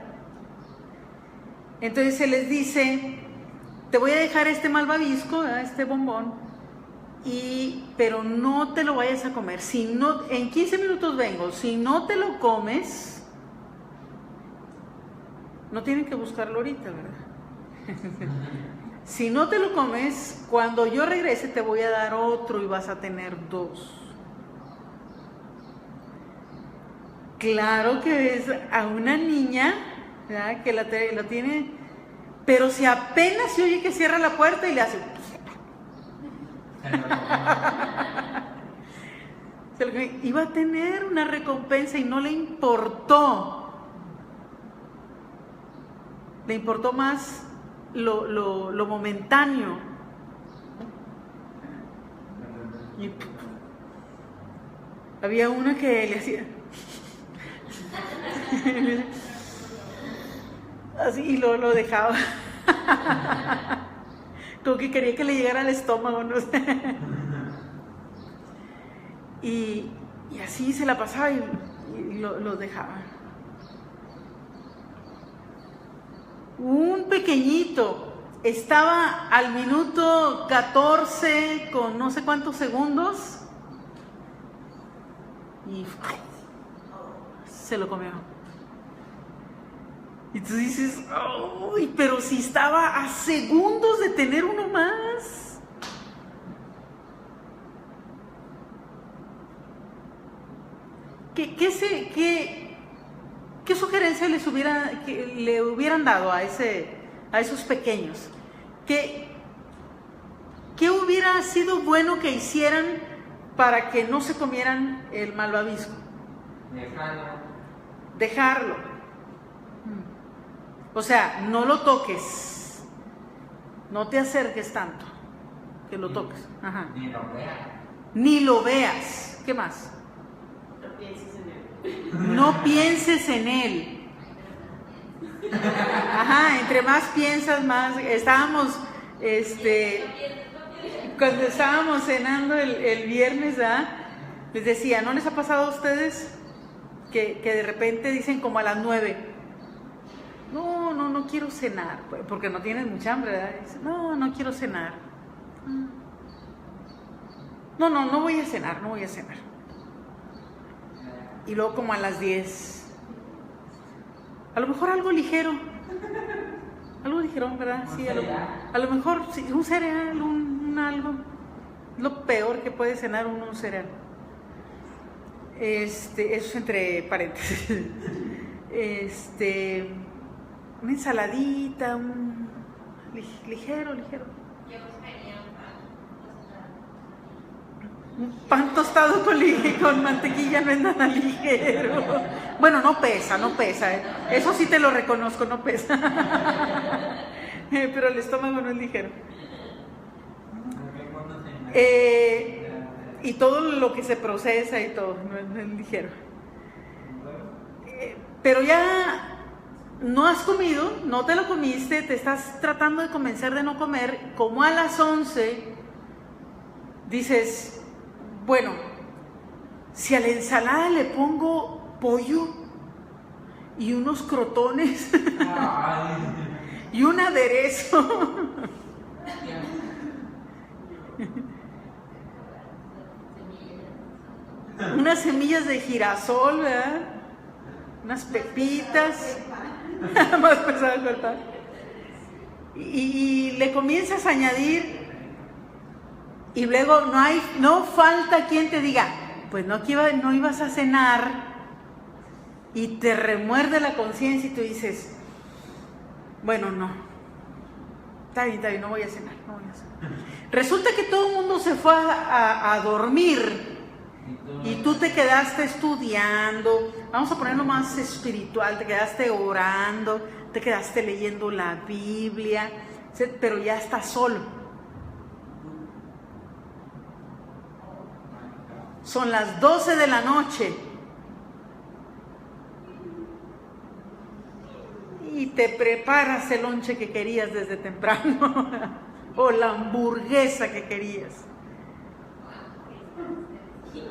S1: Entonces se les dice, te voy a dejar este malvavisco, este bombón, pero no te lo vayas a comer. Si no, en 15 minutos vengo. Si no te lo comes, no tienen que buscarlo ahorita, ¿verdad? Si no te lo comes, cuando yo regrese te voy a dar otro y vas a tener 2. Claro que ves a una niña, ¿verdad? Que lo tiene, pero si apenas se oye que cierra la puerta y le hace... Iba a tener una recompensa y no le importó. Le importó más lo momentáneo. Y había una que le hacía así y lo dejaba. Como que quería que le llegara al estómago, no sé. Y así se la pasaba y lo dejaba. Un pequeñito estaba al minuto 14 con no sé cuántos segundos y se lo comió. Y tú dices, ¡ay! Pero si estaba a segundos de tener uno más. ¿Qué sugerencia le hubieran dado a esos pequeños? ¿Qué hubiera sido bueno que hicieran para que no se comieran el malvavisco? Dejarlo. O sea, no lo toques. No te acerques tanto que lo toques. Ajá. Ni lo veas. ¿Qué más? No pienses en él. Ajá, entre más piensas, más. Estábamos, cuando estábamos cenando el viernes, ¿verdad? Les decía, ¿no les ha pasado a ustedes que de repente dicen como a las 9? No quiero cenar, porque no tienen mucha hambre, ¿verdad? Dicen, no quiero cenar. No voy a cenar. Y luego como a las 10, a lo mejor algo ligero, ¿verdad? Sí, a lo mejor sí, un cereal, un algo. Lo peor que puede cenar un cereal. Eso es entre paréntesis. Una ensaladita, ligero. Un pan tostado con mantequilla no es nada ligero. Bueno, no pesa. Eso sí te lo reconozco, no pesa. Pero el estómago no es ligero. Y todo lo que se procesa y todo, no es ligero. Pero ya no has comido, no te lo comiste, te estás tratando de convencer de no comer, como a las 11 dices... Bueno, si a la ensalada le pongo pollo y unos crotones y un aderezo, unas semillas de girasol, ¿verdad? Unas pepitas, más pesado de cortar, y le comienzas a añadir. Y luego no falta quien te diga, pues no ibas a cenar, y te remuerde la conciencia y tú dices, bueno, no, está bien, no voy a cenar. Resulta que todo el mundo se fue a dormir y tú te quedaste estudiando, vamos a ponerlo más espiritual, te quedaste orando, te quedaste leyendo la Biblia, pero ya estás solo. Son las 12 de la noche y te preparas el lonche que querías desde temprano o la hamburguesa que querías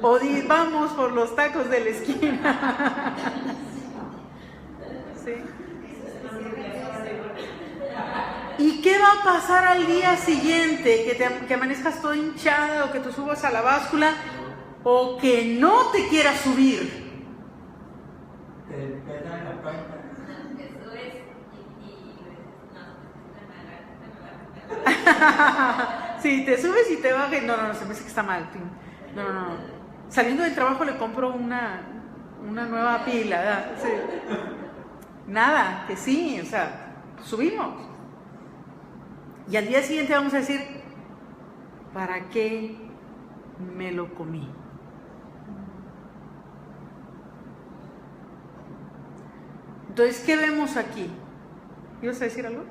S1: o vamos por los tacos de la esquina. ¿Sí? ¿Y qué va a pasar al día siguiente? Que amanezcas todo hinchada o que te subas a la báscula o que no te quieras subir. Sí, te subes y te bajas. No, se me hace que está mal. No. Saliendo del trabajo le compro una nueva pila, ¿verdad? Sí. nada, que sí, o sea, subimos. Y al día siguiente vamos a decir, ¿para qué me lo comí? Entonces, ¿qué vemos aquí? ¿Ibas a decir algo?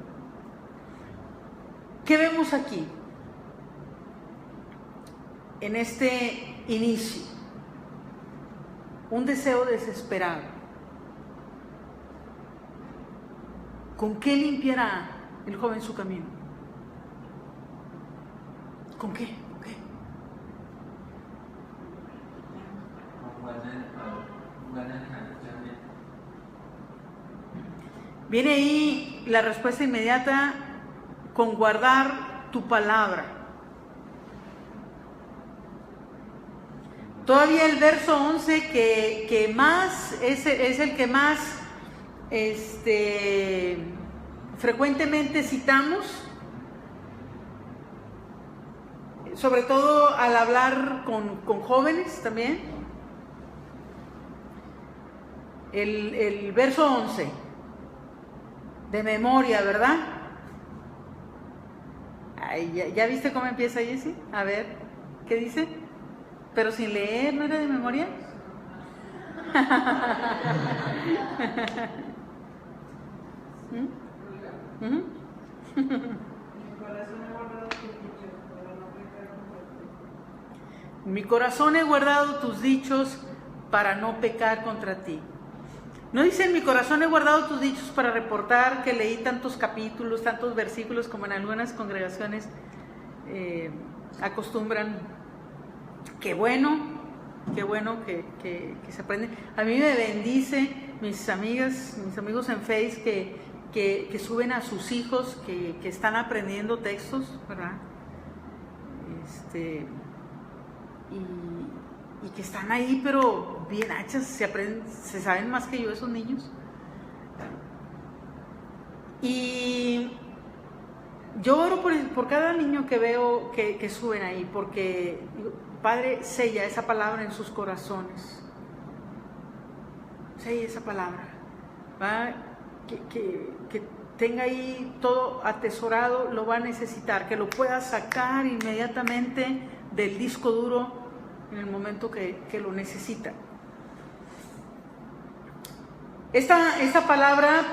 S1: ¿Qué vemos aquí? En este inicio, un deseo desesperado. ¿Con qué limpiará el joven su camino? ¿Con qué? ¿Con qué? Viene ahí la respuesta inmediata, con guardar tu palabra. Todavía el verso 11 que más es el que más frecuentemente citamos, sobre todo al hablar con jóvenes también. El verso 11, de memoria, ¿verdad? Ay, ¿ya viste cómo empieza, Jessy? A ver, ¿qué dice? Pero sin leer, ¿no era de memoria? Mi corazón he guardado tus dichos para no pecar contra ti. No dice en mi corazón he guardado tus dichos para reportar que leí tantos capítulos, tantos versículos como en algunas congregaciones acostumbran. Qué bueno que se aprende. A mí me bendice mis amigos en Face que suben a sus hijos que están aprendiendo textos, ¿verdad? Y que están ahí, pero bien hachas, se saben más que yo esos niños. Y yo oro por cada niño que veo que suben ahí, porque Padre, sella esa palabra en sus corazones. Sella esa palabra, ¿va? Que tenga ahí todo atesorado, lo va a necesitar, que lo pueda sacar inmediatamente del disco duro en el momento que lo necesita. Esta palabra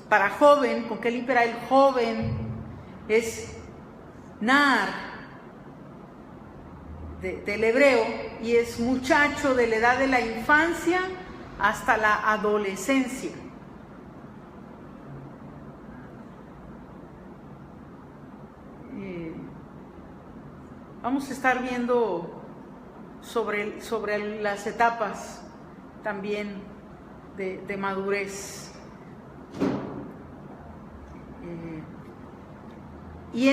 S1: para joven, ¿con qué limpiará el joven? Es nar, del hebreo, y es muchacho de la edad de la infancia hasta la adolescencia. Vamos a estar viendo sobre las etapas también de madurez. Y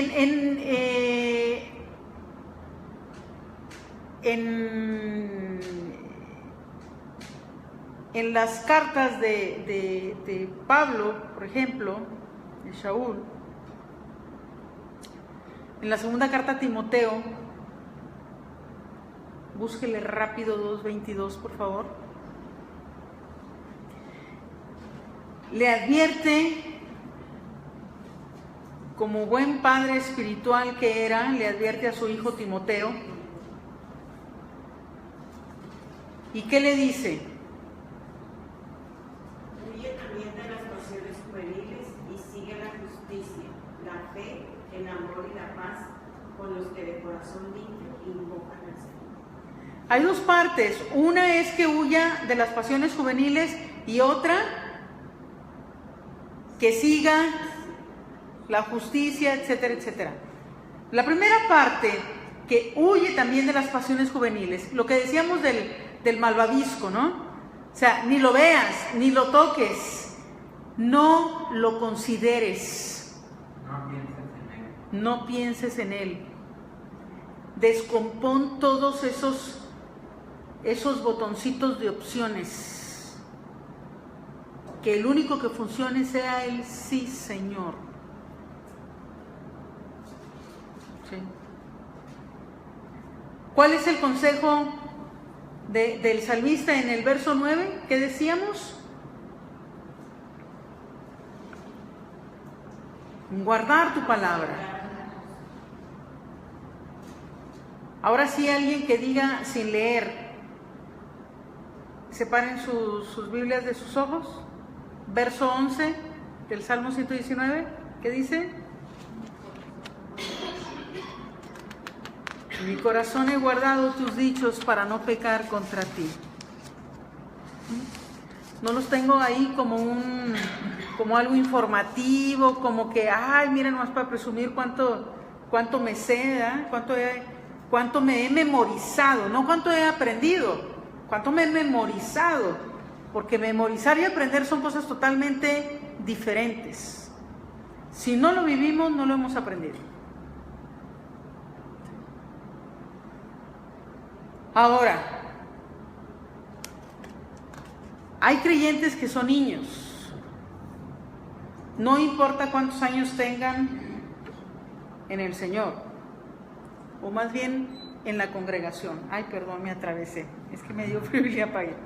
S1: en las cartas de Pablo, por ejemplo, de Shaul, en la segunda carta a Timoteo, búsquele rápido 2:22, por favor. Le advierte, como buen padre espiritual que era, le advierte a su hijo Timoteo. ¿Y qué le dice?
S3: Huye también de las pasiones juveniles y sigue la justicia, la fe, el amor y la paz con los que de corazón limpio invocan al Señor.
S1: Hay dos partes. Una es que huya de las pasiones juveniles y otra que siga la justicia, etcétera, etcétera. La primera parte, que huye también de las pasiones juveniles, lo que decíamos del malvavisco, ¿no? O sea, ni lo veas, ni lo toques, no lo consideres, no pienses en él. Descompón todos esos botoncitos de opciones. Que el único que funcione sea el sí, Señor. ¿Sí? ¿Cuál es el consejo del salmista en el verso 9, ¿qué decíamos? Guardar tu palabra. Ahora sí, alguien que diga sin leer, separen sus Biblias de sus ojos. Verso 11 del Salmo 119, ¿qué dice? En mi corazón he guardado tus dichos para no pecar contra ti. No los tengo ahí como algo informativo, como que, ay, miren, nomás para presumir cuánto me sé, ¿verdad? Cuánto me he memorizado, no cuánto he aprendido, cuánto me he memorizado, porque memorizar y aprender son cosas totalmente diferentes. Si no lo vivimos, no lo hemos aprendido. Ahora, hay creyentes que son niños. No importa cuántos años tengan en el Señor, o más bien en la congregación. Ay, perdón, me atravesé. Es que me dio frío para allá.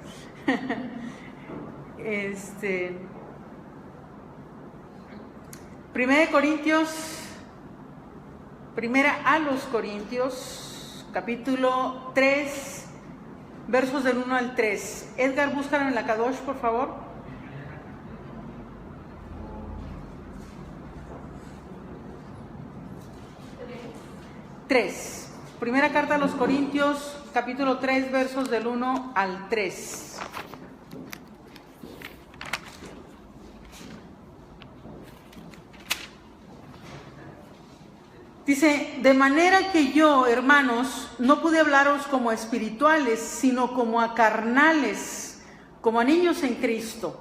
S1: Primera a los Corintios, capítulo 3, versos del 1 al 3. Edgar, búscalo en la Kadosh, por favor. Primera carta a los Corintios, capítulo 3, versos del 1 al 3. Dice, de manera que yo, hermanos, no pude hablaros como a espirituales, sino como a carnales, como a niños en Cristo.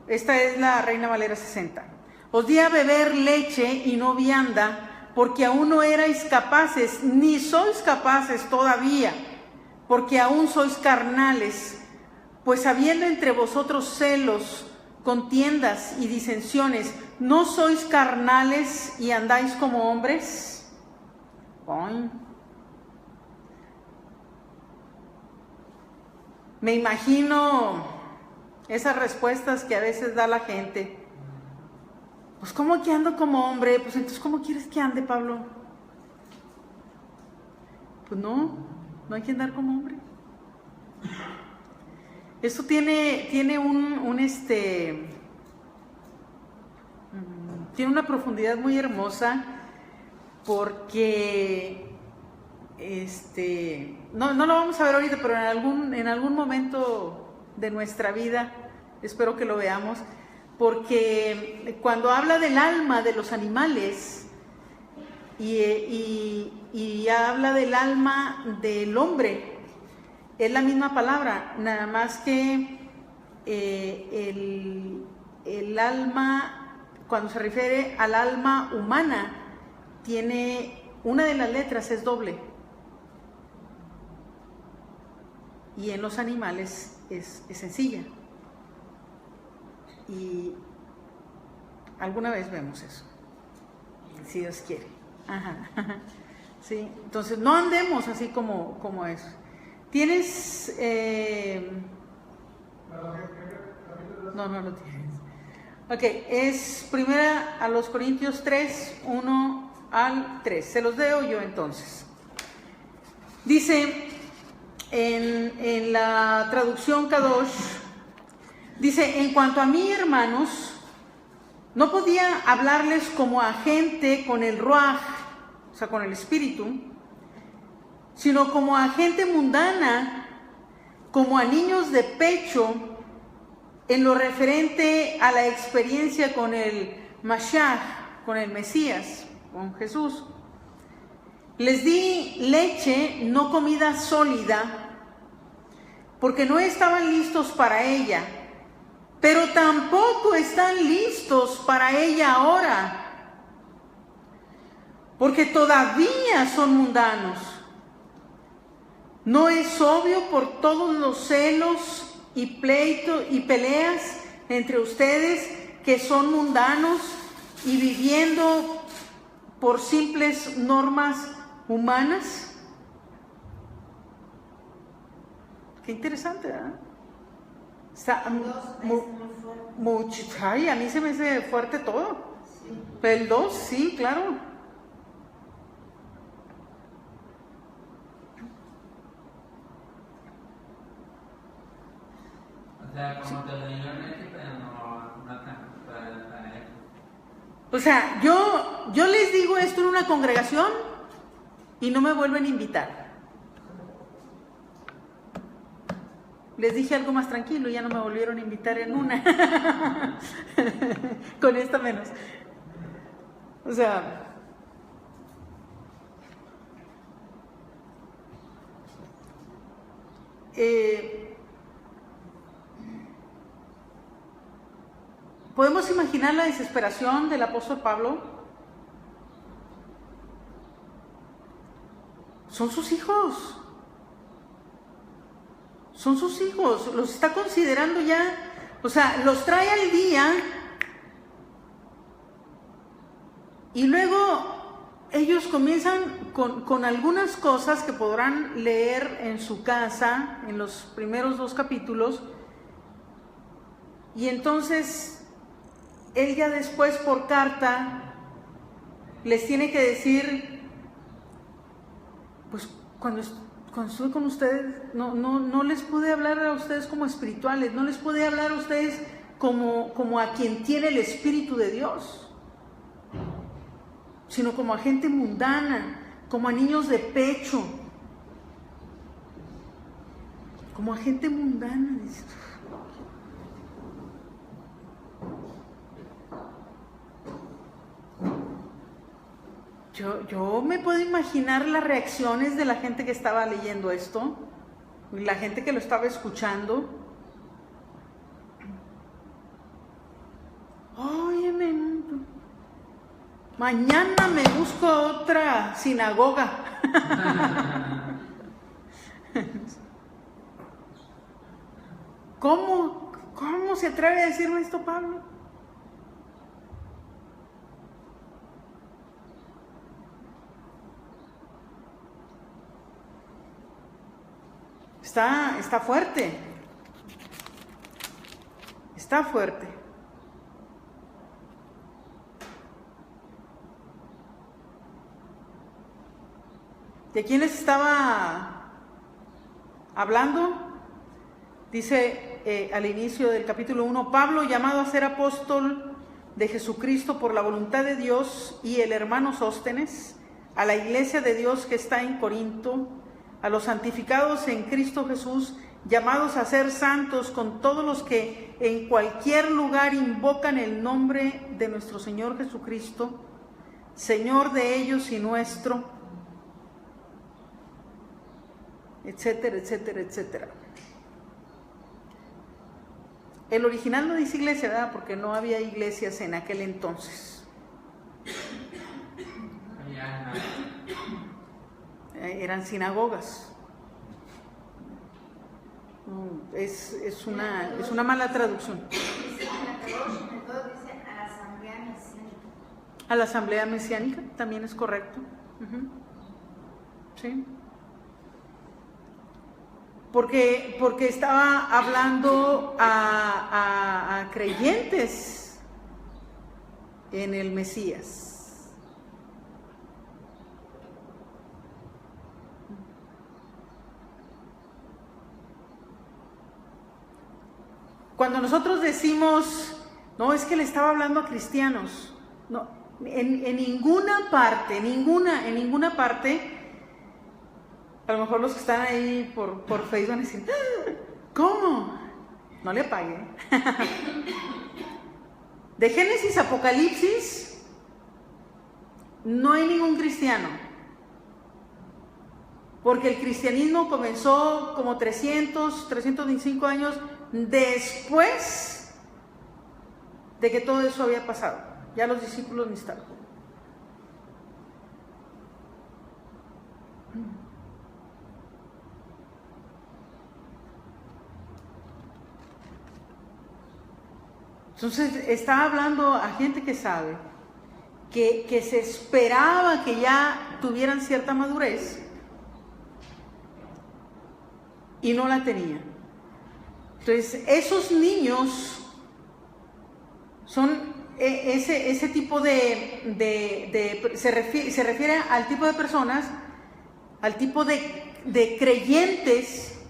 S1: Esta es la Reina Valera 60. Os di a beber leche y no vianda, porque aún no erais capaces, ni sois capaces todavía, porque aún sois carnales. Pues habiendo entre vosotros celos, contiendas y disensiones, ¿no sois carnales y andáis como hombres? ¡Ay! Me imagino esas respuestas que a veces da la gente. Pues ¿cómo que ando como hombre? Pues entonces ¿cómo quieres que ande, Pablo? Pues no hay que andar como hombre. Esto tiene tiene una profundidad muy hermosa, porque no lo vamos a ver ahorita, pero en algún momento de nuestra vida espero que lo veamos, porque cuando habla del alma de los animales y habla del alma del hombre, es la misma palabra, nada más que el alma, cuando se refiere al alma humana, tiene una de las letras, es doble, y en los animales es sencilla. Y alguna vez vemos eso, si Dios quiere. Ajá. Sí, entonces no andemos así como eso. ¿Tienes? No lo tienes. Ok, es primera a los Corintios 3, 1 al 3. Se los leo yo entonces. Dice en la traducción Kadosh, dice, en cuanto a mí, hermanos, no podía hablarles como a gente con el ruaj, o sea, con el espíritu, sino como a gente mundana, como a niños de pecho, en lo referente a la experiencia con el Mashiach, con el Mesías, con Jesús. Les di leche, no comida sólida, porque no estaban listos para ella, pero tampoco están listos para ella ahora, porque todavía son mundanos. ¿No es obvio por todos los celos y pleitos y peleas entre ustedes que son mundanos y viviendo por simples normas humanas? Qué interesante, ¿verdad? Está
S2: El 2 es muy fuerte.
S1: ay, a mí se me hace fuerte todo.
S2: Sí.
S1: El 2, sí, claro.
S4: O sea, como te lo digo en este, pero no tan para eso.
S1: O sea, yo les digo esto en una congregación y no me vuelven a invitar. Les dije algo más tranquilo y ya no me volvieron a invitar en una. Con esta menos. O sea, ¿podemos imaginar la desesperación del apóstol Pablo? Son sus hijos. Son sus hijos. Los está considerando ya. O sea, los trae al día. Y luego ellos comienzan con algunas cosas que podrán leer en su casa, en los primeros 2 capítulos. Y entonces él ya después por carta les tiene que decir, pues cuando estuve con ustedes no les pude hablar a ustedes como espirituales, no les pude hablar a ustedes como a quien tiene el Espíritu de Dios, sino como a gente mundana, como a niños de pecho, como a gente mundana. Yo me puedo imaginar las reacciones de la gente que estaba leyendo esto, la gente que lo estaba escuchando. Óyeme, mañana me busco otra sinagoga. ¿Cómo se atreve a decirme esto, Pablo? Está fuerte. Está fuerte. ¿De quién les estaba hablando? Dice al inicio del capítulo 1, Pablo, llamado a ser apóstol de Jesucristo por la voluntad de Dios, y el hermano Sóstenes, a la iglesia de Dios que está en Corinto, a los santificados en Cristo Jesús, llamados a ser santos, con todos los que en cualquier lugar invocan el nombre de nuestro Señor Jesucristo, Señor de ellos y nuestro, etcétera, etcétera, etcétera. El original no dice iglesia, ¿verdad? Porque no había iglesias en aquel entonces. Eran sinagogas. Es una mala traducción.
S2: Dice a la asamblea mesiánica.
S1: A la asamblea mesiánica también es correcto. Sí. Porque estaba hablando a creyentes en el Mesías. Cuando nosotros decimos, no, es que le estaba hablando a cristianos, no, en ninguna parte, en ninguna parte, a lo mejor los que están ahí por Facebook van a decir, ¿cómo? No le apague. De Génesis a Apocalipsis, no hay ningún cristiano. Porque el cristianismo comenzó como 325 años después de que todo eso había pasado. Ya los discípulos ni estaban. Entonces está hablando a gente que sabe, que se esperaba que ya tuvieran cierta madurez, y no la tenía. Entonces, esos niños son ese tipo se refiere al tipo de personas, al tipo de creyentes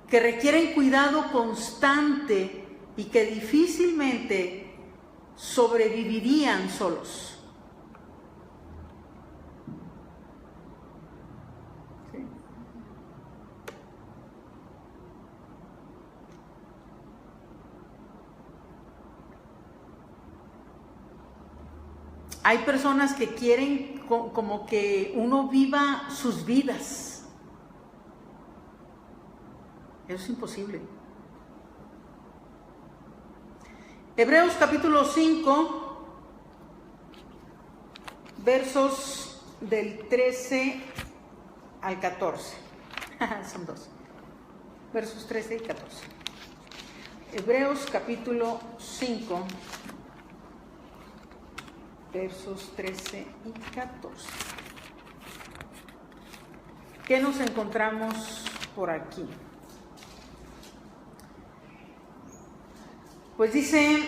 S1: que requieren cuidado constante y que difícilmente sobrevivirían solos. Hay personas que quieren como que uno viva sus vidas. Eso es imposible. Hebreos capítulo 5, versos del 13 al 14. Son dos. Versos 13 y 14. Hebreos capítulo 5. Versos 13 y 14. ¿Qué nos encontramos por aquí? Pues dice: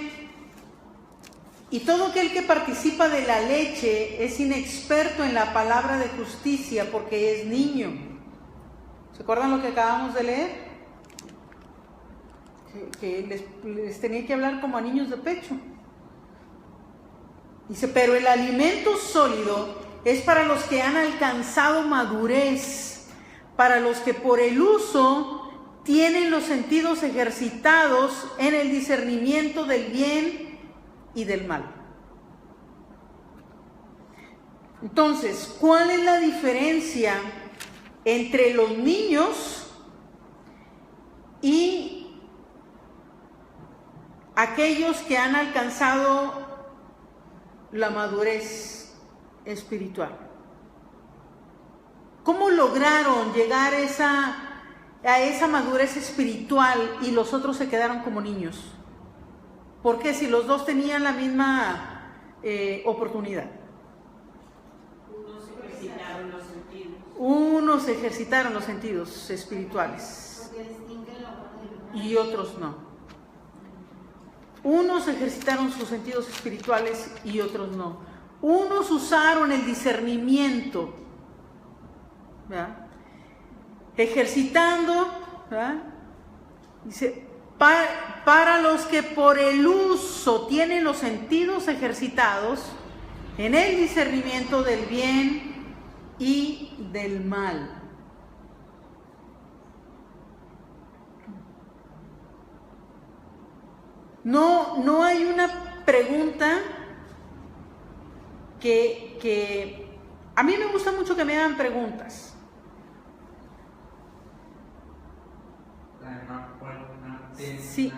S1: y todo aquel que participa de la leche es inexperto en la palabra de justicia porque es niño. ¿Se acuerdan lo que acabamos de leer? Que les tenía que hablar como a niños de pecho. Dice, pero el alimento sólido es para los que han alcanzado madurez, para los que por el uso tienen los sentidos ejercitados en el discernimiento del bien y del mal. Entonces, ¿cuál es la diferencia entre los niños y aquellos que han alcanzado la madurez espiritual? ¿Cómo lograron llegar a esa madurez espiritual y los otros se quedaron como niños? ¿Por qué? Si los dos tenían la misma oportunidad. Unos ejercitaron los sentidos espirituales y otros no. Unos ejercitaron sus sentidos espirituales y otros no. Unos usaron el discernimiento, ¿verdad? Ejercitando, ¿verdad? Dice, para los que por el uso tienen los sentidos ejercitados en el discernimiento del bien y del mal. No hay una pregunta que a mí me gusta mucho que me hagan preguntas. Sí.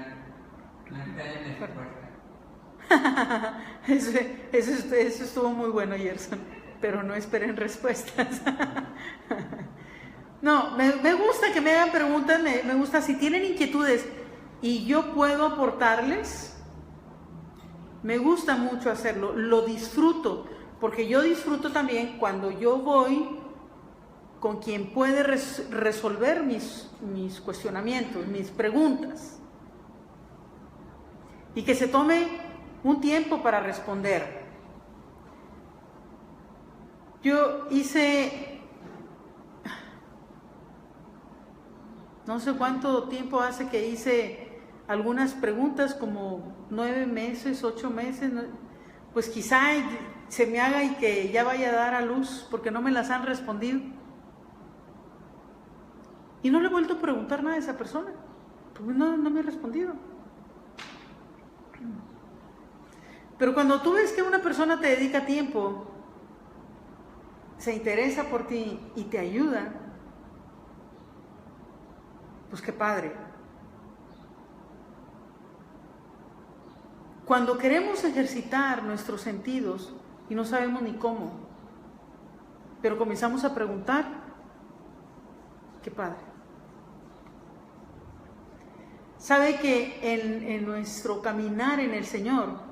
S1: Eso estuvo muy bueno, Gerson, pero no esperen respuestas. No, me gusta que me hagan preguntas, me gusta si tienen inquietudes y yo puedo aportarles, me gusta mucho hacerlo, lo disfruto, porque yo disfruto también cuando yo voy con quien puede resolver mis cuestionamientos, mis preguntas, y que se tome un tiempo para responder. Yo hice, no sé cuánto tiempo hace que hice algunas preguntas, como 9 meses, 8 meses, pues quizá se me haga y que ya vaya a dar a luz porque no me las han respondido. Y no le he vuelto a preguntar nada a esa persona, porque no me ha respondido. Pero cuando tú ves que una persona te dedica tiempo, se interesa por ti y te ayuda, pues qué padre. Cuando queremos ejercitar nuestros sentidos y no sabemos ni cómo, pero comenzamos a preguntar, qué padre. Sabe que en nuestro caminar en el Señor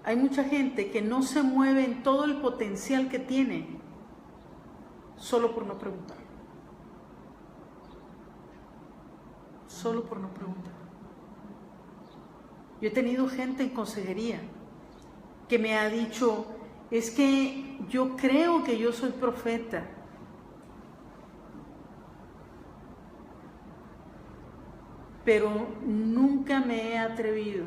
S1: hay mucha gente que no se mueve en todo el potencial que tiene solo por no preguntar. solo por no preguntar. Yo he tenido gente en consejería que me ha dicho, es que yo creo que yo soy profeta, pero nunca me he atrevido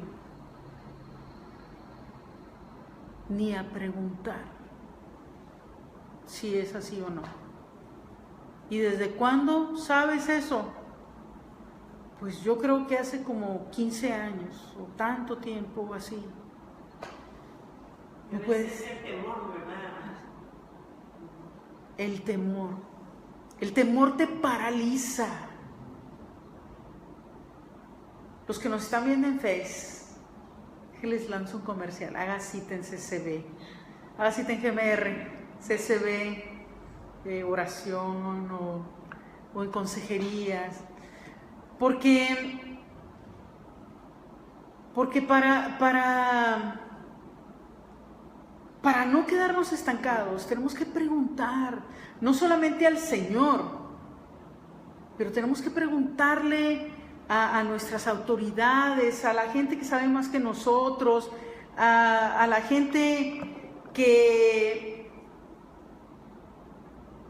S1: ni a preguntar si es así o no. ¿Y desde cuándo sabes eso? Pues yo creo que hace como 15 años o tanto tiempo o así. ¿No puedes?
S3: Es el temor, ¿verdad?
S1: El temor. El temor te paraliza. Los que nos están viendo en Face, que les lanzo un comercial. Haga cita en CCB, haga cita en GMR, CCB, oración o en consejerías. Porque para no quedarnos estancados, tenemos que preguntar, no solamente al Señor, pero tenemos que preguntarle a nuestras autoridades, a la gente que sabe más que nosotros, a la gente que,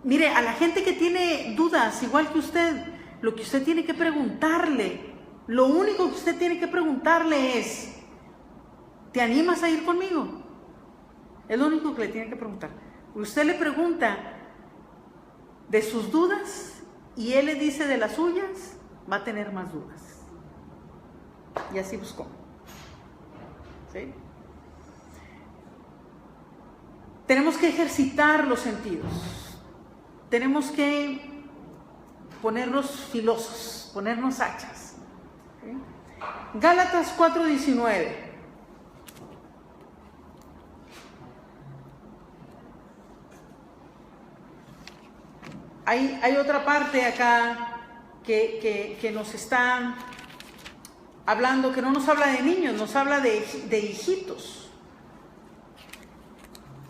S1: mire, a la gente que tiene dudas, igual que usted. Lo que usted tiene que preguntarle, lo único que usted tiene que preguntarle es, ¿te animas a ir conmigo? Es lo único que le tiene que preguntar. Usted le pregunta de sus dudas y él le dice de las suyas, va a tener más dudas. Y así buscó. ¿Sí? Tenemos que ejercitar los sentidos. Tenemos que ponernos filosos, ponernos hachas. ¿Sí? Gálatas 4:19. Hay otra parte acá que nos está hablando, que no nos habla de niños, nos habla de hijitos.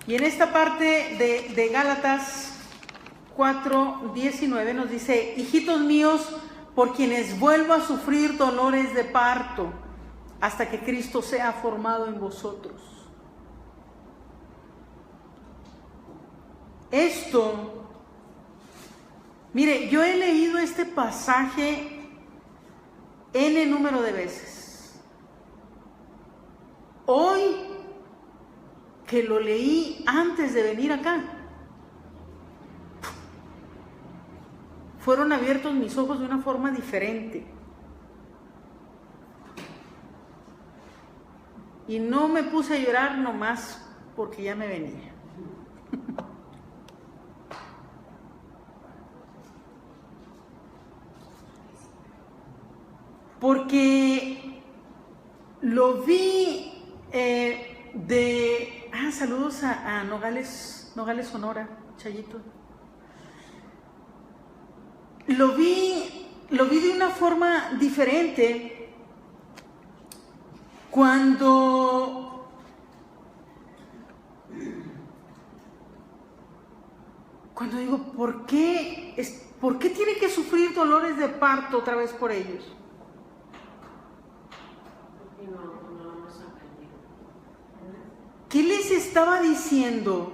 S1: Y en esta parte de Gálatas 4:19 nos dice, hijitos míos, por quienes vuelvo a sufrir dolores de parto, hasta que Cristo sea formado en vosotros. Esto, mire, yo he leído este pasaje N número de veces. Hoy, que lo leí antes de venir acá, fueron abiertos mis ojos de una forma diferente. Y no me puse a llorar nomás porque ya me venía. Porque lo vi saludos a Nogales, Sonora, Chayito. Lo vi de una forma diferente cuando digo, ¿por qué tiene que sufrir dolores de parto otra vez por ellos?
S3: Porque no hemos aprendido.
S1: ¿Qué les estaba diciendo?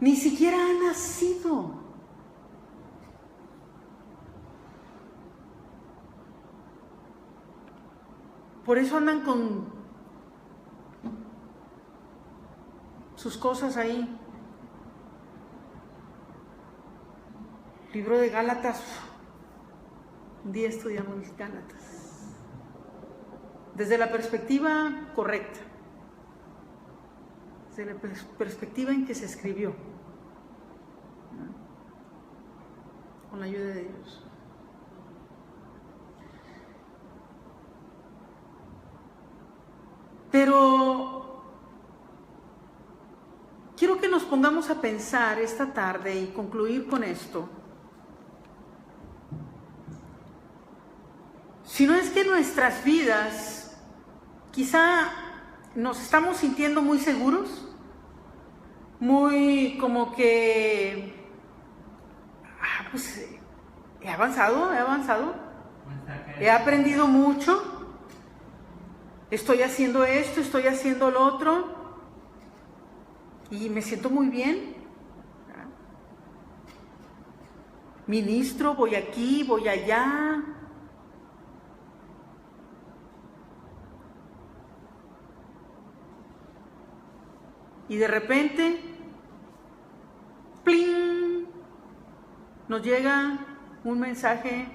S1: Ni siquiera ha nacido. Por eso andan con sus cosas ahí. Libro de Gálatas. Un día estudiamos Gálatas. Desde la perspectiva correcta. Desde la perspectiva en que se escribió. Con la ayuda de Dios. Pero quiero que nos pongamos a pensar esta tarde y concluir con esto. Si no es que nuestras vidas quizá nos estamos sintiendo muy seguros, muy como que, pues he avanzado, he aprendido mucho, estoy haciendo esto, estoy haciendo lo otro, y me siento muy bien. Ministro, voy aquí, voy allá. Y de repente, ¡pling!, nos llega un mensaje,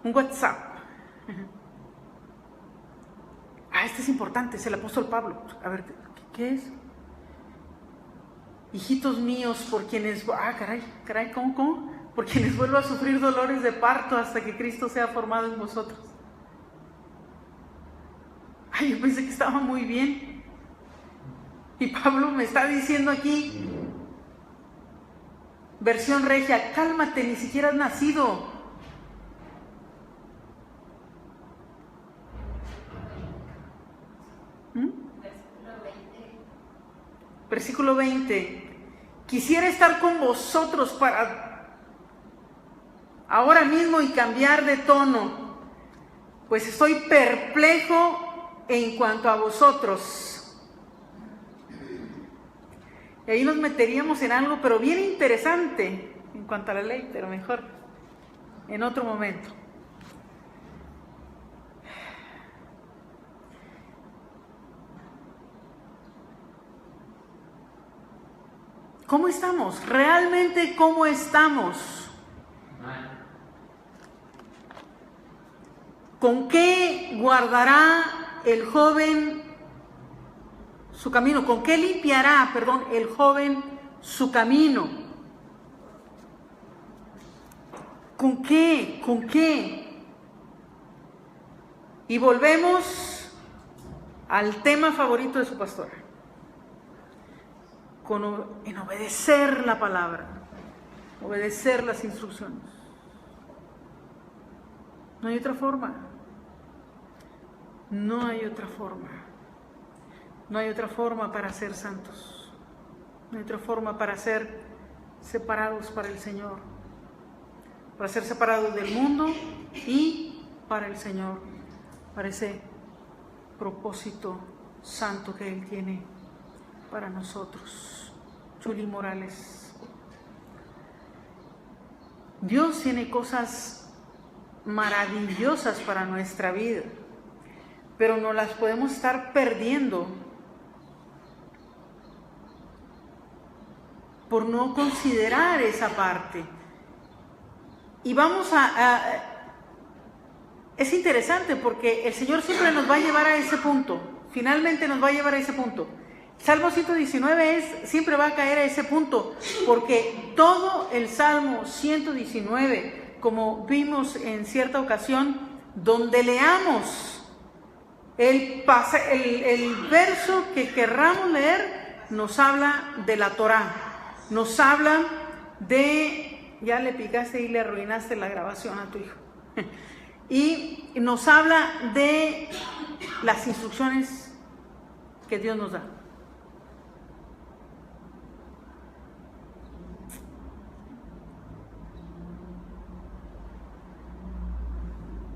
S1: un WhatsApp. Este es importante, es el apóstol Pablo. A ver, ¿qué es? Hijitos míos, por quienes, caray, ¿cómo? Por quienes vuelvo a sufrir dolores de parto hasta que Cristo sea formado en vosotros. Yo pensé que estaba muy bien. Y Pablo me está diciendo aquí, versión regia, cálmate, ni siquiera has nacido. Versículo 20. Quisiera estar con vosotros para ahora mismo y cambiar de tono, pues estoy perplejo en cuanto a vosotros. Y ahí nos meteríamos en algo, pero bien interesante en cuanto a la ley, pero mejor en otro momento. ¿Cómo estamos? ¿Realmente cómo estamos? ¿Con qué guardará el joven su camino? ¿Con qué limpiará, el joven su camino? ¿Con qué? ¿Con qué? Y volvemos al tema favorito de su pastora. En obedecer la palabra, obedecer las instrucciones. No hay otra forma. No hay otra forma. No hay otra forma para ser santos. No hay otra forma para ser separados para el Señor. Para ser separados del mundo y para el Señor. Para ese propósito santo que Él tiene para nosotros. Chuli Morales. Dios tiene cosas maravillosas para nuestra vida, pero no las podemos estar perdiendo por no considerar esa parte. Y vamos es interesante porque el Señor siempre nos va a llevar a ese punto, finalmente nos va a llevar a ese punto. Salmo 119 siempre va a caer a ese punto, porque todo el Salmo 119, como vimos en cierta ocasión, donde leamos el verso que querramos leer, nos habla de la Torá, nos habla de, ya le picaste y le arruinaste la grabación a tu hijo, y nos habla de las instrucciones que Dios nos da.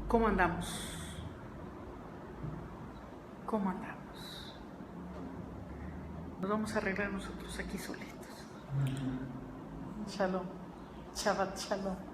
S1: ¿Cómo andamos? ¿Cómo andamos? Nos vamos a arreglar nosotros aquí solitos. Shalom. Shabbat shalom.